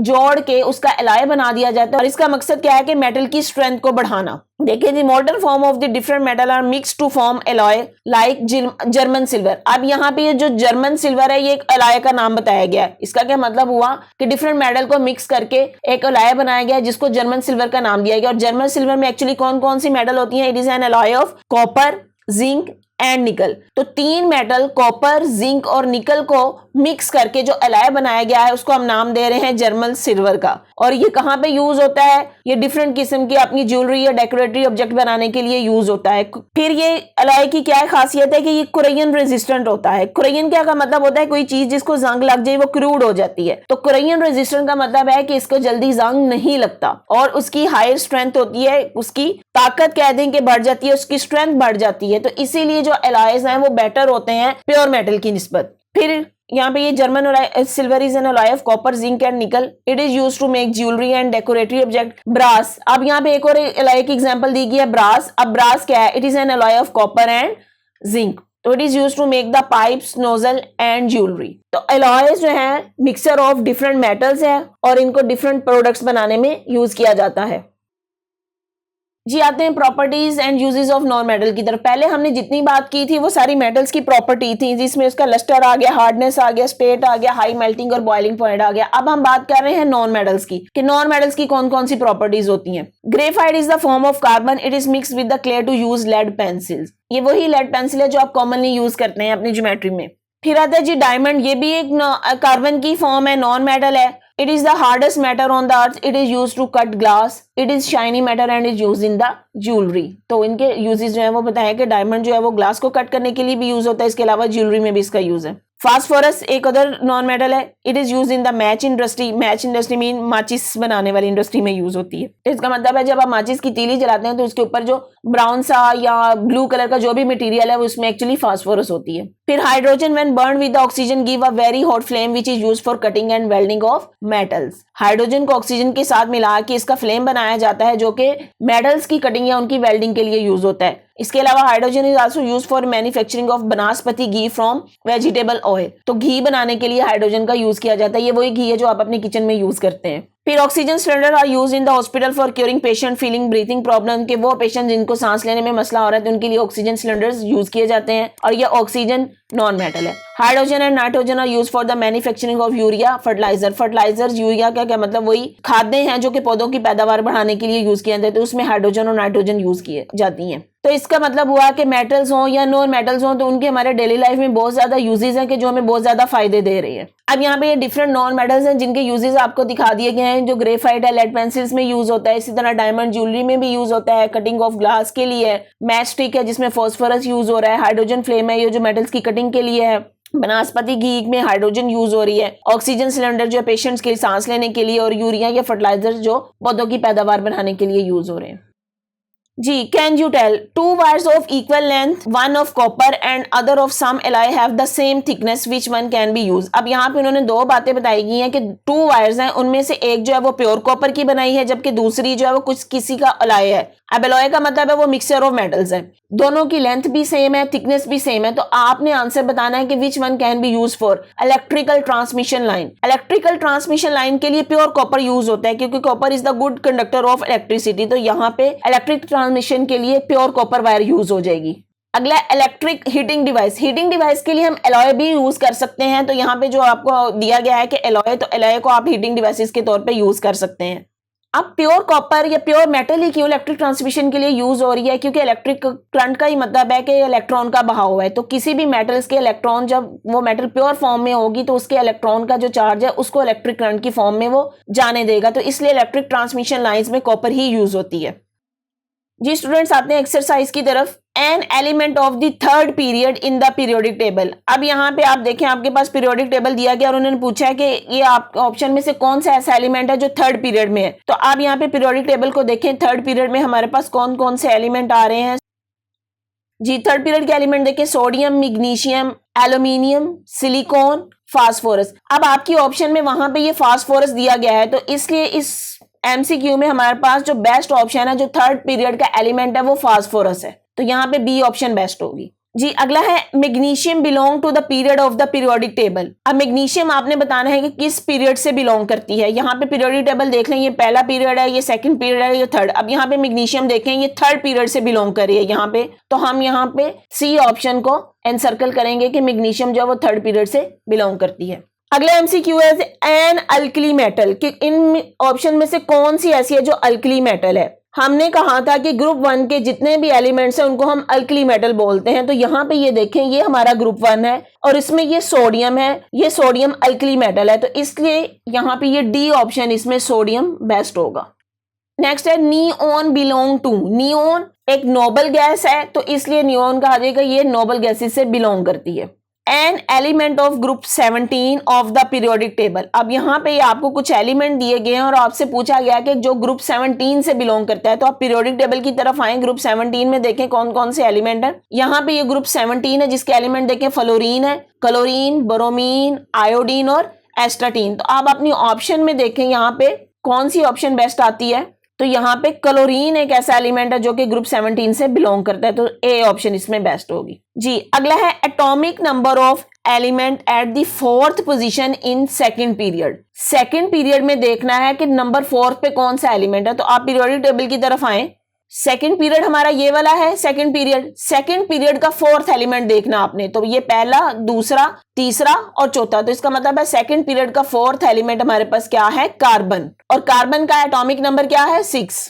जोड़ के उसका एलॉय बना दिया जाता है, और इसका मकसद क्या है कि मेटल की स्ट्रेंथ को बढ़ाना। देखिए the modern form of the different metal are mix to form alloy like German silver. अब यहाँ पे ये जो जर्मन सिल्वर है ये एक एलॉय का नाम बताया गया है। इसका क्या मतलब हुआ कि डिफरेंट मेटल को मिक्स करके एक एलॉय बनाया गया है जिसको जर्मन सिल्वर का नाम दिया गया। और जर्मन सिल्वर में एक्चुअली कौन कौन सी मेटल होती है, it is an alloy of copper, zinc and निकल। तो तीन मेटल कॉपर, जिंक और निकल को मिक्स करके जो एलॉय बनाया गया है उसको हम नाम दे रहे हैं जर्मन सिल्वर का। और ये कहाँ पे यूज होता है, ये डिफरेंट किस्म की अपनी ज्वेलरी या डेकोरेटरी ऑब्जेक्ट बनाने के लिए यूज होता है। फिर ये एलॉय की क्या खासियत है कि ये कुरेयन रेजिस्टेंट होता है। कुरेयन क्या का मतलब होता है कोई चीज जिसको जंग लग जाए वो क्रूड हो जाती है। तो कुरेयन रेजिस्टेंट का मतलब है कि इसको जल्दी जंग नहीं लगता, और उसकी हायर स्ट्रेंथ होती है, उसकी ताकत कह दें कि बढ़ जाती है, उसकी स्ट्रेंथ बढ़ जाती है। तो इसीलिए जो एलॉयज हैं वो बेटर होते हैं प्योर मेटल की निस्बत। फिर यहाँ पे ये German silver is an alloy of copper, zinc and nickel. It is used to make jewellery and decorative object. Brass, अब यहाँ पे एक और एलॉय की एग्जांपल दी गई है ब्रास। अब ब्रास क्या है, it is an alloy of copper and zinc. तो it is used to make the pipes, nozzle and jewellery. तो एलॉयज जो है मिक्सचर ऑफ डिफरेंट मेटल्स है, और इनको डिफरेंट प्रोडक्ट्स बनाने में यूज किया जाता है। जी आते हैं properties and uses of non metal की तरफ। पहले हमने जितनी बात की थी वो सारी मेटल्स की प्रॉपर्टी थी, जिसमें उसका लस्टर आ गया, हार्डनेस आ गया, स्टेट आ गया, हाई मेल्टिंग और बॉइलिंग पॉइंट आ गया। अब हम बात कर रहे हैं नॉन मेटल्स की, कि नॉन मेटल्स की कौन कौन सी प्रॉपर्टीज होती हैं। Graphite is the form of carbon, it is mix with the clay to use lead pencils. ये वही लेड पेंसिल है जो आप कॉमनली यूज करते हैं अपनी ज्योमेट्री में। फिर आता है जी डायमंड, ये भी एक कार्बन की फॉर्म है, नॉन मेटल है। It is the hardest matter on the earth. It is used to cut glass. It is shiny matter and is used in the jewelry. तो इनके यूजेस जो है वो बताया कि डायमंड जो है वो ग्लास को कट करने के लिए भी यूज होता है, इसके अलावा ज्वेलरी में भी इसका यूज है। फास्फोरस एक अदर नॉन मेटल है। It is use in the match industry. Match industry mean माचिस बनाने वाली इंडस्ट्री में यूज होती है। तो इसका मतलब है जब आप माचिस की तीली जलाते हैं तो उसके ऊपर जो ब्राउन सा या ब्लू कलर का जो भी मटेरियल है वो उसमें एक्चुअली फास्फोरस होती है। फिर hydrogen when burn with oxygen give a very hot flame which is use for cutting and welding of metals. Hydrogen को ऑक्सीजन के साथ मिला के इसका फ्लेम बनाया जाता है जो कि मेटल्स की कटिंग या उनकी वेल्डिंग के लिए यूज होता है। इसके अलावा hydrogen is also use for manufacturing of बनास्पति घी फ्रॉम वेजिटेबल ऑयल। तो घी बनाने के लिए हाइड्रोजन का यूज किया जाता है। ये वही घी है जो आप अपने किचन में यूज करते हैं। फिर oxygen cylinder are use in the hospital for curing patient feeling breathing problem, के वो पेशेंट जिनको सांस लेने में मसला हो रहा है तो उनके लिए ऑक्सीजन सिलेंडर्स यूज किए जाते हैं और ये ऑक्सीजन नॉन मेटल है। Hydrogen and nitrogen are use for the manufacturing of urea fertiliser. Fertiliser urea का क्या मतलब, वही खाद्य हैं जो कि पौधों की पैदावार बढ़ाने के लिए यूज किए जाते हैं, तो उसमें हाइड्रोजन और नाइट्रोजन यूज किए जाती हैं। तो इसका मतलब हुआ कि मेटल्स हों या नॉन मेटल्स हों तो उनके हमारे डेली लाइफ में बहुत ज्यादा यूजेस हैं कि जो हमें बहुत ज्यादा फायदे दे रही है। अब यहाँ पे ये डिफरेंट नॉन मेटल्स हैं जिनके यूजेस आपको दिखा दिए गए हैं। जो ग्रेफाइट है लेड पेंसिल्स में यूज होता है, इसी तरह डायमंड ज्वेलरी में भी यूज होता है, कटिंग ऑफ ग्लास के लिए है, मैच स्टिक है जिसमें फॉस्फोरस यूज हो रहा है, हाइड्रोजन फ्लेम है ये जो मेटल्स की कटिंग के लिए है, बनास्पति घी में हाइड्रोजन यूज हो रही है, ऑक्सीजन सिलेंडर जो पेशेंट्स के सांस लेने के लिए, और यूरिया या फर्टिलाइजर जो पौधों की पैदावार बढ़ाने के लिए यूज हो रहे हैं। जी, can you tell two wires of equal length, one of copper and other of some alloy have the same thickness, which one can be use. अब यहाँ पे उन्होंने दो बातें बताई गई हैं कि टू वायर्स हैं, उनमें से एक जो है वो प्योर कॉपर की बनाई है जबकि दूसरी जो है वो कुछ किसी का अलॉय है। अब अलॉय का मतलब है वो मिक्सचर ऑफ मेटल्स है, दोनों की लेंथ भी सेम है, थिकनेस भी सेम है, तो आपने आंसर बताना है कि विच one can be use for electrical transmission line. Electrical transmission line के लिए प्योर कॉपर यूज होता है क्योंकि copper is the good conductor of electricity, तो यहाँ पे इलेक्ट्रिक ट्रांसमिशन के लिए प्योर कॉपर वायर यूज हो जाएगी। अगला electric heating device. Heating device के लिए हम एलॉय भी यूज कर सकते हैं, तो यहाँ पे जो आपको दिया गया है कि एलॉय, तो एलॉय को आप हीटिंग डिवाइसेस के तौर पे यूज कर सकते हैं। अब प्योर कॉपर या प्योर मेटल ही क्यों इलेक्ट्रिक ट्रांसमिशन के लिए यूज हो रही है, क्योंकि इलेक्ट्रिक करंट का ही मतलब है कि इलेक्ट्रॉन का बहाव है, तो किसी भी मेटल्स के इलेक्ट्रॉन जब वो मेटल प्योर फॉर्म में होगी तो उसके इलेक्ट्रॉन का जो चार्ज है उसको इलेक्ट्रिक करंट की फॉर्म में वो जाने देगा, तो इसलिए इलेक्ट्रिक ट्रांसमिशन लाइंस में कॉपर ही यूज होती है। जी स्टूडेंट्स, आते हैं एक्सरसाइज की तरफ। An element of the third period in the periodic table. अब यहाँ पे आप देखें आपके पास पीरियोडिक टेबल दिया गया और उन्होंने पूछा है कि ये आप ऑप्शन में से कौन सा ऐसा एलिमेंट है जो थर्ड पीरियड में है। तो आप यहाँ पे पीरियोडिक टेबल को देखें, थर्ड पीरियड में हमारे पास कौन कौन से एलिमेंट आ रहे हैं। जी, थर्ड पीरियड के एलिमेंट देखें, sodium, magnesium, aluminium, silicon, phosphorus. अब आपकी ऑप्शन में वहां पे ये फास्फोरस दिया गया है, तो इसलिए इस एमसीक्यू में हमारे पास जो बेस्ट ऑप्शन है जो थर्ड पीरियड का एलिमेंट है वो फास्फोरस है, तो यहाँ पे बी ऑप्शन बेस्ट होगी। जी, अगला है magnesium belong to the period of the periodic table. अब मैग्नीशियम आपने बताना है कि किस पीरियड से बिलोंग करती है। यहाँ पे पीरियोडिक टेबल देख लें, ये पहला पीरियड है, ये सेकंड पीरियड है, ये थर्ड। अब यहाँ पे मैग्नीशियम देखें, ये थर्ड पीरियड से बिलोंग कर रही है यहाँ पे, तो हम यहाँ पे सी ऑप्शन को एनसर्कल करेंगे कि मैग्नीशियम जो है वो थर्ड पीरियड से बिलोंग करती है। अगला एमसीक्यू है एन अल्कली मेटल, कि इन ऑप्शन में से कौन सी ऐसी है जो अल्कली मेटल है। हमने कहा था कि ग्रुप वन के जितने भी एलिमेंट्स हैं उनको हम अल्कली मेटल बोलते हैं, तो यहाँ पे ये देखें, ये हमारा ग्रुप वन है और इसमें ये सोडियम है, ये सोडियम अल्कली मेटल है, तो इसलिए यहाँ पे ये डी ऑप्शन इसमें सोडियम बेस्ट होगा। नेक्स्ट है नियोन बिलोंग टू। नियोन एक नोबल गैस है, तो इसलिए नियोन कहा जाएगा ये नोबल गैसेस से बिलोंग करती है। An element of group 17 of the periodic table. अब यहाँ पे आपको कुछ एलिमेंट दिए गए हैं और आपसे पूछा गया कि जो ग्रुप 17 से बिलोंग करता है, तो आप पीरियोडिक टेबल की तरफ आए, ग्रुप 17 में देखें कौन कौन से एलिमेंट है। यहाँ पे ये ग्रुप 17 है जिसके एलिमेंट देखें, फ्लोरीन है, क्लोरीन, ब्रोमीन, आयोडीन और एस्टाटीन। तो आप अपनी ऑप्शन में देखें यहाँ पे कौन सी ऑप्शन बेस्ट आती है, तो यहाँ पे क्लोरीन एक ऐसा एलिमेंट है जो कि ग्रुप 17 से बिलोंग करता है, तो ए ऑप्शन इसमें बेस्ट होगी। जी, अगला है atomic number of element at the fourth position in second period. Second period में देखना है कि नंबर 4 पे कौन सा एलिमेंट है, तो आप पीरियोडिक टेबल की तरफ आए। सेकंड पीरियड हमारा ये वाला है, सेकंड पीरियड का फोर्थ एलिमेंट देखना आपने, तो ये पहला, दूसरा, तीसरा और चौथा, तो इसका मतलब है सेकंड पीरियड का फोर्थ एलिमेंट हमारे पास क्या है, कार्बन, और कार्बन का एटॉमिक नंबर क्या है, 6।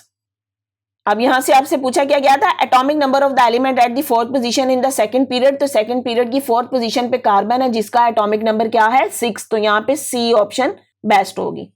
अब यहां से आपसे पूछा क्या गया था, atomic number of the element at the fourth position in the second period, तो सेकंड पीरियड की फोर्थ पोजीशन पे कार्बन है जिसका एटॉमिक नंबर क्या है, 6, तो यहाँ पे सी ऑप्शन बेस्ट होगी।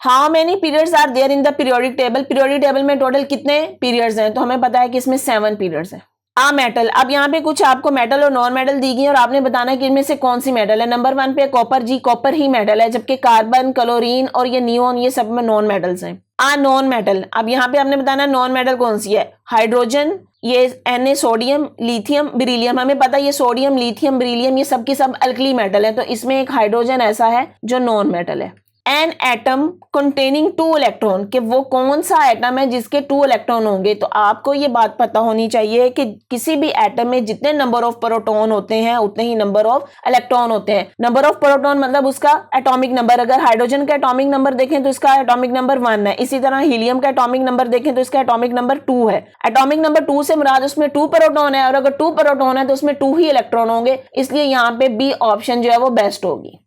How many periods are there in the periodic table, periodic table में टोटल कितने पीरियड्स हैं, तो हमें पता है कि इसमें 7 पीरियड्स हैं। आ मेटल, अब यहाँ पे कुछ आपको मेटल और नॉन मेटल दी गई और आपने बताना है कि इनमें से कौन सी मेटल है। नंबर 1 पे कॉपर, जी कॉपर ही मेटल है, जबकि कार्बन, क्लोरीन और ये नियोन ये सब में नॉन मेटल्स हैं। नॉन मेटल, अब यहाँ पे आपने बताना नॉन मेटल कौन सी है। हाइड्रोजन, ये Na सोडियम, लिथियम, बेरिलियम, हमें पता है ये सोडियम, लिथियम, बेरिलियम ये सब के सब अल्कली मेटल है, तो इसमें एक हाइड्रोजन ऐसा है जो नॉन मेटल है। एन एटम कंटेनिंग 2 इलेक्ट्रॉन, कि वो कौन सा एटम है जिसके 2 इलेक्ट्रॉन होंगे, तो आपको ये बात पता होनी चाहिए कि किसी भी एटम में जितने नंबर ऑफ प्रोटॉन होते हैं उतने ही नंबर ऑफ इलेक्ट्रॉन होते हैं। नंबर ऑफ प्रोटॉन मतलब उसका एटॉमिक नंबर, अगर हाइड्रोजन का एटॉमिक नंबर देखें तो इसका एटॉमिक नंबर 1 है, इसी तरह हीलियम का एटॉमिक नंबर देखें तो इसका एटॉमिक नंबर 2 है। एटॉमिक नंबर 2 से मुराद उसमें 2 प्रोटॉन है, और अगर 2 प्रोटॉन है तो उसमें 2 ही इलेक्ट्रॉन होंगे, इसलिए यहाँ पे बी ऑप्शन जो है वो बेस्ट होगी।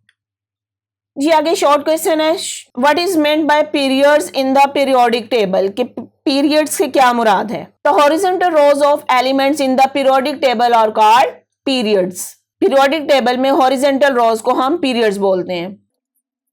जी आगे शॉर्ट क्वेश्चन है, what is meant by periods in the periodic table, कि पीरियड्स से क्या मुराद है। The horizontal rows of elements in the periodic table are called periods, periodic table में हॉरिजॉन्टल रोज को हम पीरियड्स बोलते हैं।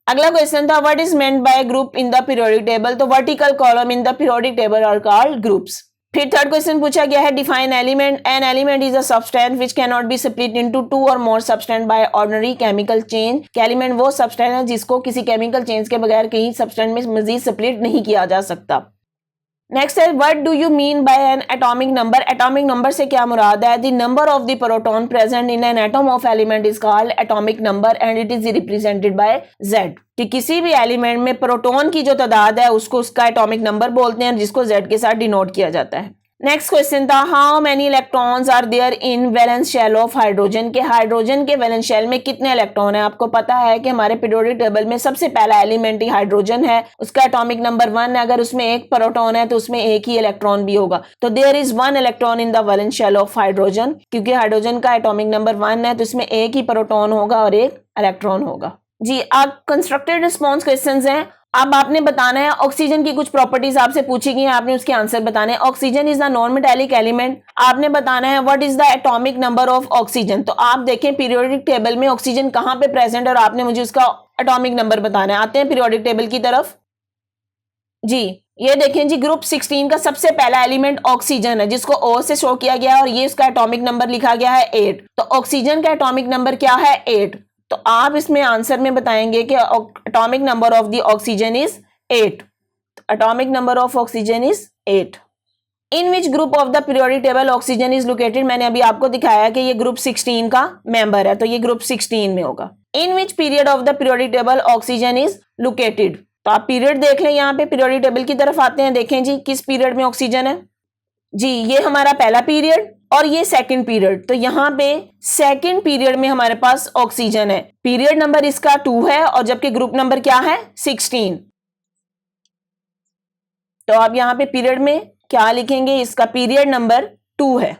अगला क्वेश्चन था, what is meant by group in the periodic table, तो vertical column in the periodic table are called groups. फिर third question पूछा गया है, define element, an element is a substance which can not be split into 2 और more substance by ordinary chemical change, कि element वो substance है जिसको किसी केमिकल चेंज के बगैर कहीं सब्सटेंस में मजीद स्प्लिट नहीं किया जा सकता। नेक्स्ट है, what do you mean by N atomic number, atomic number से क्या मुराद है। The number of the proton present in an atom of element is called atomic number and it is represented by Z, कि किसी भी element में proton की जो तादाद है उसको उसका एटॉमिक नंबर बोलते हैं जिसको Z के साथ डिनोट किया जाता है। नेक्स्ट क्वेश्चन था, how many electrons are there in valence shell of hydrogen, के हाइड्रोजन के वैलेंस शेल में कितने इलेक्ट्रॉन है। आपको पता है कि हमारे पीरियोडिक टेबल में सबसे पहला एलिमेंट ही हाइड्रोजन है, उसका एटॉमिक नंबर 1 है, अगर उसमें एक प्रोटॉन है तो उसमें एक ही इलेक्ट्रॉन भी होगा, तो there is 1 electron in the valence shell of hydrogen, क्योंकि हाइड्रोजन का एटॉमिक नंबर 1 है तो इसमें एक ही प्रोटॉन होगा और एक इलेक्ट्रॉन होगा। जी अब कंस्ट्रक्टेड रिस्पॉन्स क्वेश्चंस हैं, अब आपने बताना है ऑक्सीजन की कुछ प्रॉपर्टीज आपसे पूछी गई हैं, आपने उसके आंसर बताने हैं। Oxygen is the non metallic element, आपने बताना है what is the atomic number of oxygen, तो आप देखें पीरियोडिक टेबल में ऑक्सीजन कहां पे प्रेजेंट है और आपने मुझे उसका एटॉमिक नंबर बताना है। आते हैं पीरियोडिक टेबल की तरफ। जी ये देखें जी, ग्रुप 16 का सबसे पहला एलिमेंट ऑक्सीजन है जिसको O से शो किया गया है और ये उसका एटॉमिक नंबर लिखा गया है 8, तो ऑक्सीजन का एटॉमिक नंबर क्या है 8, तो आप इसमें आंसर में बताएंगे कि atomic number of the oxygen is 8, atomic number of oxygen is 8। In which group of the periodic table oxygen is located, मैंने अभी आपको दिखाया कि ये ग्रुप 16 का मेंबर है तो ये ग्रुप 16 में होगा। In which period of the periodic table oxygen is located, तो आप पीरियड देख लें, यहाँ पे पीरियोडिक टेबल की तरफ आते हैं, देखें जी किस पीरियड में ऑक्सीजन है। जी ये हमारा पहला पीरियड और ये सेकंड पीरियड, तो यहाँ पे सेकंड पीरियड में हमारे पास ऑक्सीजन है, पीरियड नंबर इसका 2 है और जबकि ग्रुप नंबर क्या है 16, तो आप यहाँ पे पीरियड में क्या लिखेंगे, इसका पीरियड नंबर 2 है।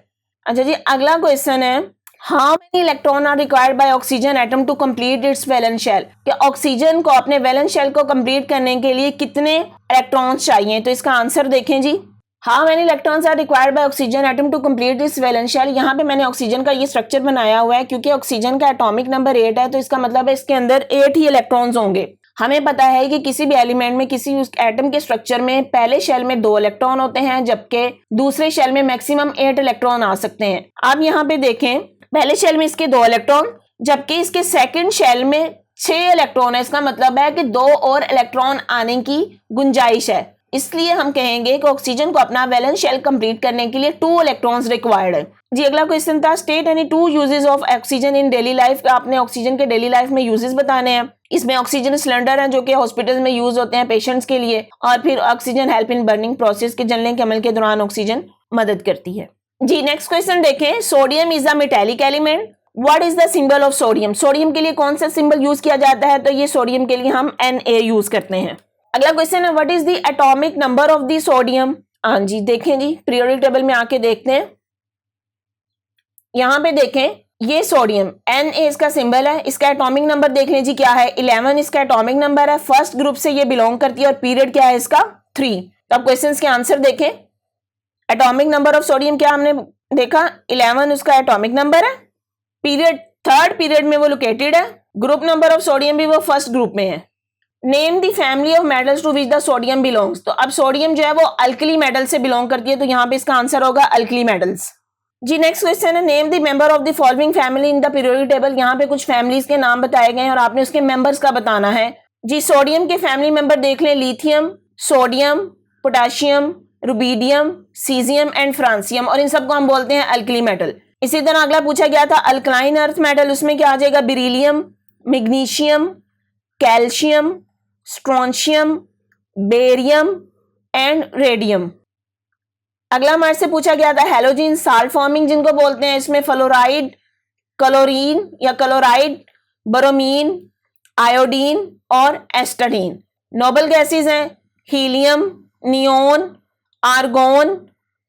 अच्छा जी अगला क्वेश्चन है, how many electron are required by oxygen atom to complete its valence shell, कि ऑक्सीजन को अपने वैलेंस शेल को कंप्लीट करने के लिए कितने इलेक्ट्रॉन्स चाहिए, तो इसका आंसर देखें जी, how many electrons are required by oxygen atom to complete its valence shell. यहाँ पे मैंने ऑक्सीजन का ये स्ट्रक्चर बनाया हुआ है क्योंकि ऑक्सीजन का एटॉमिक नंबर 8 है तो इसका मतलब है इसके अंदर 8 ही इलेक्ट्रॉन्स होंगे। हमें पता है कि किसी भी एलिमेंट में किसी एटम के स्ट्रक्चर में पहले शेल में 2 इलेक्ट्रॉन होते हैं जबकि दूसरे शेल में मैक्सिमम 8 इलेक्ट्रॉन आ सकते हैं। आप यहाँ पे देखें पहले शेल में इसके 2 इलेक्ट्रॉन जबकि इसके सेकंड शेल में 6 इलेक्ट्रॉन है, इसका मतलब है कि 2 और इलेक्ट्रॉन आने की गुंजाइश है, इसलिए हम कहेंगे कि ऑक्सीजन को अपना वैलेंस शेल कंप्लीट करने के लिए 2 इलेक्ट्रॉन्स रिक्वायर्ड है। जी अगला क्वेश्चन था, state any 2 uses of oxygen in daily life, आपने ऑक्सीजन के डेली लाइफ में यूजेस बताने हैं। इसमें ऑक्सीजन सिलेंडर है जो कि हॉस्पिटल में यूज होते हैं पेशेंट्स के लिए, और फिर oxygen help in burning process के जलने के अमल के दौरान ऑक्सीजन मदद करती है। जी नेक्स्ट क्वेश्चन देखें, sodium is a metallic element, what is the symbol of sodium, sodium के लिए कौन सा सिंबल यूज किया जाता है, तो ये सोडियम के लिए हम Na यूज करते हैं। अगला क्वेश्चन है, what is the atomic number of the sodium. हाँ जी देखें जी पीरियोडिक टेबल में आके देखते हैं, यहाँ पे देखें ये सोडियम Na इसका सिंबल है, इसका एटॉमिक नंबर देख लें जी क्या है 11 इसका एटॉमिक नंबर है, फर्स्ट ग्रुप से ये बिलोंग करती है और पीरियड क्या है इसका 3। तो अब क्वेश्चन के आंसर देखें, एटॉमिक नंबर ऑफ सोडियम क्या हमने देखा 11 उसका एटॉमिक नंबर है, पीरियड थर्ड पीरियड में वो लोकेटेड है, ग्रुप नंबर ऑफ सोडियम भी वो फर्स्ट ग्रुप में है। Name the family of metals to which the sodium belongs. तो अब सोडियम जो है वो अल्कली मेटल से बिलोंग करती है, तो यहाँ पे इसका आंसर होगा अल्कली मेटल्स। जी नेक्स्ट क्वेश्चन है, name the member of the following family in the periodic table. यहाँ पे कुछ फैमिलीज के नाम बताए गए हैं और आपने उसके मेंबर्स का बताना है। जी सोडियम के फैमिली मेंबर देख लें, lithium, sodium, potassium, rubidium, caesium and francium, और इन सबको हम बोलते हैं अल्कली मेटल। इसी तरह अगला पूछा गया था अल्कलाइन अर्थ मेटल, उसमें क्या आ जाएगा, beryllium, magnesium, calcium, strontium, barium and radium. अगला हमारे से पूछा गया था हैलोजन साल्ट फॉर्मिंग जिनको बोलते हैं, इसमें फ्लोराइड, क्लोरीन या क्लोराइड, ब्रोमीन, आयोडीन और एस्टाडीन। नोबल गैसेस हैं helium, neon, argon,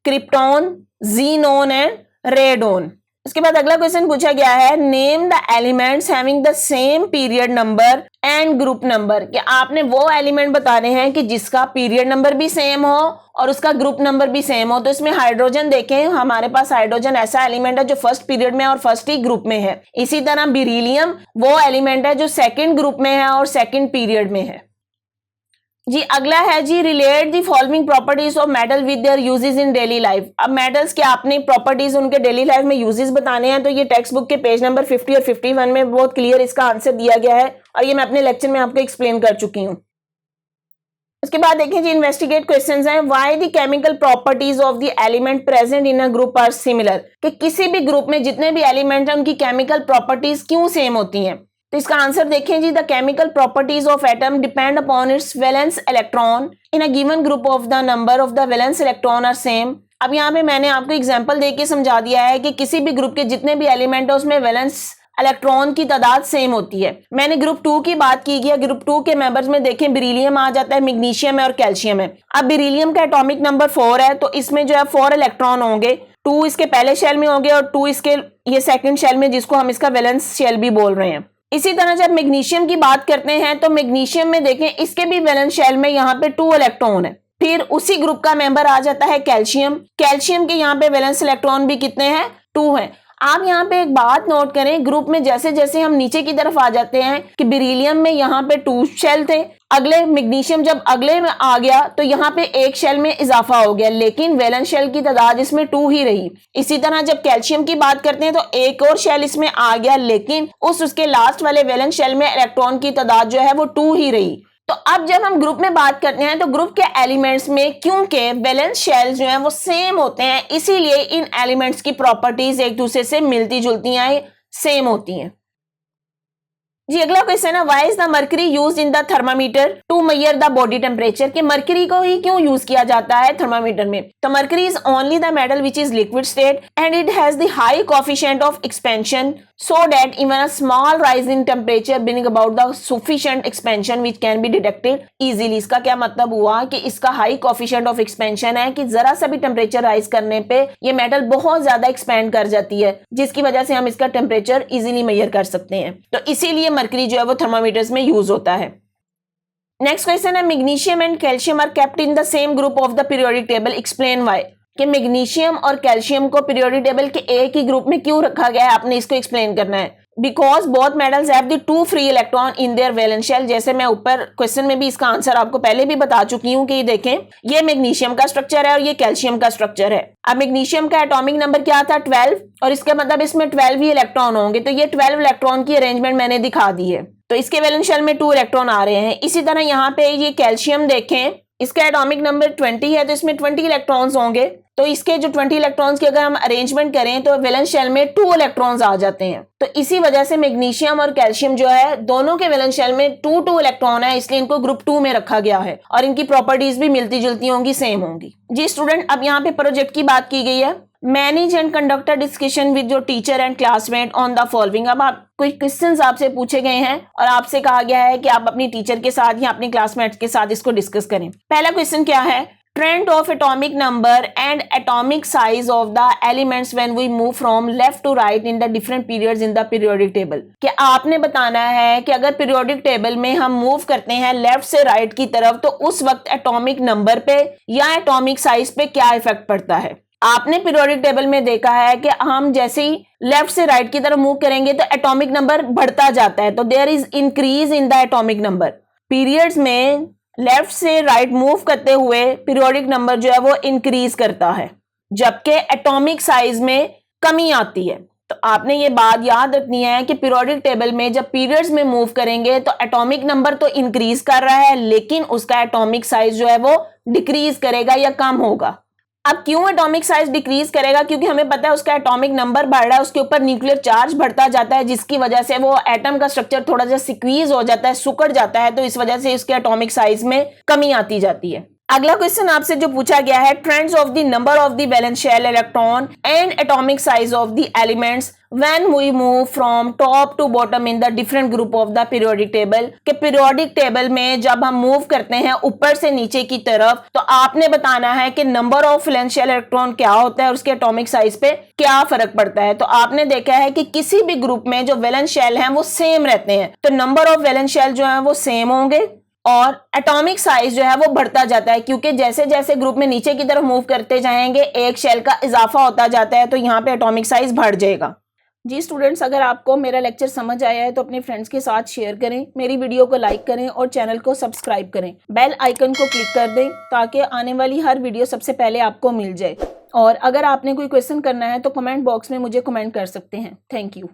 krypton, xenon and radon. उसके बाद अगला क्वेश्चन पूछा गया है, name the elements having the same period number and group number. कि आपने वो एलिमेंट बताने हैं कि जिसका पीरियड नंबर भी सेम हो और उसका ग्रुप नंबर भी सेम हो। तो इसमें हाइड्रोजन देखें, हमारे पास हाइड्रोजन ऐसा एलिमेंट है जो फर्स्ट पीरियड में और फर्स्ट ही ग्रुप में है। इसी तरह बेरिलियम वो एलिमेंट है जो सेकेंड ग्रुप में है और सेकेंड पीरियड में है। जी अगला है जी, relate the following properties of metal with their uses in daily life. अब मेटल्स के आपने प्रॉपर्टीज उनके डेली लाइफ में यूजेस बताने हैं, तो ये टेक्स्ट बुक के पेज नंबर 50 और 51 में बहुत क्लियर इसका आंसर दिया गया है और ये मैं अपने लेक्चर में आपको एक्सप्लेन कर चुकी हूँ। उसके बाद देखें जी, इन्वेस्टिगेट क्वेश्चंस हैं, why the chemical properties of the element present in a group are similar. कि किसी भी ग्रुप में जितने भी एलिमेंट हैं उनकी केमिकल प्रॉपर्टीज क्यों सेम होती हैं। तो इसका आंसर देखें जी, the chemical properties of atom depend upon its valence electron in a given group of the number of the valence electron are same. अब यहाँ पे मैंने आपको एग्जांपल देके समझा दिया है कि किसी भी ग्रुप के जितने भी एलिमेंट है उसमें वैलेंस इलेक्ट्रॉन की तादाद सेम होती है। मैंने ग्रुप 2 की बात की है, ग्रुप 2 के मेंबर्स में देखें बेरिलियम आ जाता है, मैग्नीशियम है और कैल्शियम है। अब बेरिलियम का एटॉमिक नंबर 4 है, तो इसमें जो है 4 इलेक्ट्रॉन होंगे, 2 इसके पहले शेल में होंगे और 2 इसके ये सेकंड शेल में, जिसको हम इसका वैलेंस शेल भी बोल रहे हैं। इसी तरह जब मैग्नीशियम की बात करते हैं तो मैग्नीशियम में देखें इसके भी वैलेंस शेल में यहाँ पे 2 इलेक्ट्रॉन है। फिर उसी ग्रुप का मेंबर आ जाता है कैल्शियम। कैल्शियम के यहाँ पे वैलेंस इलेक्ट्रॉन भी कितने हैं, 2 हैं। आप यहाँ पे एक बात नोट करें, ग्रुप में जैसे जैसे हम नीचे की तरफ आ जाते हैं कि बेरिलियम में यहाँ पे 2 शेल थे, अगले मैग्नीशियम जब अगले में आ गया तो यहाँ पे 1 शेल में इजाफा हो गया, लेकिन वैलेंस शेल की तादाद इसमें 2 ही रही। इसी तरह जब कैल्शियम की बात करते हैं तो 1 और शेल इसमें आ गया, लेकिन उसके लास्ट वाले वैलेंस शेल में इलेक्ट्रॉन की तादाद जो है वो 2 ही रही। तो अब जब हम ग्रुप में बात करते हैं तो ग्रुप के एलिमेंट्स में क्योंकि वैलेंस शेल्स जो हैं वो सेम होते हैं, इसीलिए इन एलिमेंट्स की प्रॉपर्टीज एक दूसरे से मिलती जुलती हैं, सेम होती हैं। जी अगला क्वेश्चन है, why is the mercury used in the thermometer to measure the body temperature. कि मर्करी को ही क्यों यूज किया जाता है थर्मामीटर में। तो mercury is only the metal which is liquid state and it has the high coefficient of expansion so that even a small rise in temperature bring about the sufficient expansion which can be detected easily। इसका क्या मतलब हुआ कि इसका high coefficient of expansion है कि जरा सा भी टेम्परेचर राइज करने पे ये मेटल बहुत ज्यादा एक्सपेंड कर जाती है, जिसकी वजह से हम इसका टेम्परेचर इजीली मेजर कर सकते हैं। तो इसीलिए मर्करी जो है वो थर्मामीटर्स में यूज होता है। नेक्स्ट क्वेश्चन है, magnesium and calcium are kept in the same group of the periodic table, explain why. कि मैग्नीशियम और कैल्शियम को पीरियोडिक टेबल के एक ही ग्रुप में क्यों रखा गया है, आपने इसको एक्सप्लेन करना है। Because both metals have the 2 free electron in their valence shell. जैसे मैं ऊपर क्वेश्चन में भी इसका आंसर आपको पहले भी बता चुकी हूँ कि देखें ये मैग्नीशियम का स्ट्रक्चर है और ये कैल्शियम का स्ट्रक्चर है। अब मैग्नीशियम का एटॉमिक नंबर क्या था, 12, और इसका मतलब इसमें 12 ही इलेक्ट्रॉन होंगे, तो ये 12 इलेक्ट्रॉन की अरेंजमेंट मैंने दिखा दी है। तो इसके वैलेंस शेल में 2 इलेक्ट्रॉन आ रहे हैं। इसी तरह यहाँ पे ये कैल्शियम देखें, इसका एटॉमिक नंबर 20 है, तो इसमें 20 इलेक्ट्रॉन्स होंगे। तो इसके जो 20 इलेक्ट्रॉन्स की अगर हम अरेंजमेंट करें तो वैलेंस शेल में 2 इलेक्ट्रॉन्स आ जाते हैं। तो इसी वजह से मैग्नीशियम और कैल्शियम जो है दोनों के वैलेंस शेल में 2 इलेक्ट्रॉन है, इसलिए इनको ग्रुप 2 में रखा गया है और इनकी प्रॉपर्टीज भी मिलती जुलती होंगी, सेम होंगी। जी स्टूडेंट, अब यहाँ पे प्रोजेक्ट की बात की गई है, manage and conduct a discussion with your teacher and classmate on the following. अब आप कोई क्वेश्चंस आपसे पूछे गए हैं और आपसे कहा गया है कि आप अपनी टीचर के साथ या अपने क्लासमेट्स के साथ इसको डिस्कस करें। पहला क्वेश्चन क्या है, trend of atomic number and atomic size of the elements when we move from left to right in the different periods in the periodic table. कि आपने बताना है कि अगर पीरियोडिक टेबल में हम मूव करते हैं लेफ्ट से राइट की तरफ तो उस वक्त एटॉमिक नंबर पे या एटॉमिक साइज पे क्या इफेक्ट पड़ता है। आपने पीरियोडिक टेबल में देखा है कि हम जैसे ही लेफ्ट से राइट की तरफ मूव करेंगे तो एटॉमिक नंबर बढ़ता जाता है, तो there is increase in the atomic number. Periods में लेफ्ट से राइट मूव करते हुए पीरियोडिक नंबर जो है वो इंक्रीज करता है, जबकि एटॉमिक साइज में कमी आती है। तो आपने ये बात याद रखनी है कि पीरियोडिक टेबल में जब पीरियड्स में मूव करेंगे तो एटॉमिक नंबर तो इंक्रीज कर रहा है, लेकिन उसका एटॉमिक साइज जो है वो डिक्रीज करेगा या कम होगा। अब क्यों एटॉमिक साइज डिक्रीज करेगा? क्योंकि हमें पता है उसका एटॉमिक नंबर बढ़ रहा है, उसके ऊपर न्यूक्लियर चार्ज बढ़ता जाता है, जिसकी वजह से वो एटम का स्ट्रक्चर थोड़ा सा सिक्वीज हो जाता है, सिकुड़ जाता है, तो इस वजह से इसके एटॉमिक साइज में कमी आती जाती है। अगला क्वेश्चन आपसे जो पूछा गया है, trends of the number of the valence shell electron and atomic size of the elements when we move from top to bottom in the different group of the periodic table. के periodic table में जब हम move करते हैं ऊपर से नीचे की तरफ, तो आपने बताना है कि number of valence shell electron क्या होता है और उसके एटॉमिक साइज पे क्या फर्क पड़ता है। तो आपने देखा है कि किसी भी ग्रुप में जो वैलेंस शेल हैं वो सेम रहते हैं, तो नंबर ऑफ वैलेंस शेल जो है वो सेम होंगे और एटॉमिक साइज जो है वो बढ़ता जाता है, क्योंकि जैसे जैसे ग्रुप में नीचे की तरफ मूव करते जाएंगे एक शेल का इजाफा होता जाता है, तो यहाँ पे एटॉमिक साइज बढ़ जाएगा। जी स्टूडेंट्स, अगर आपको मेरा लेक्चर समझ आया है तो अपने फ्रेंड्स के साथ शेयर करें, मेरी वीडियो को लाइक करें और चैनल को सब्सक्राइब करें, बेल आइकन को क्लिक कर दें ताकि आने वाली हर वीडियो सबसे पहले आपको मिल जाए। और अगर आपने कोई क्वेश्चन करना है तो कमेंट बॉक्स में मुझे कमेंट कर सकते हैं। Thank you.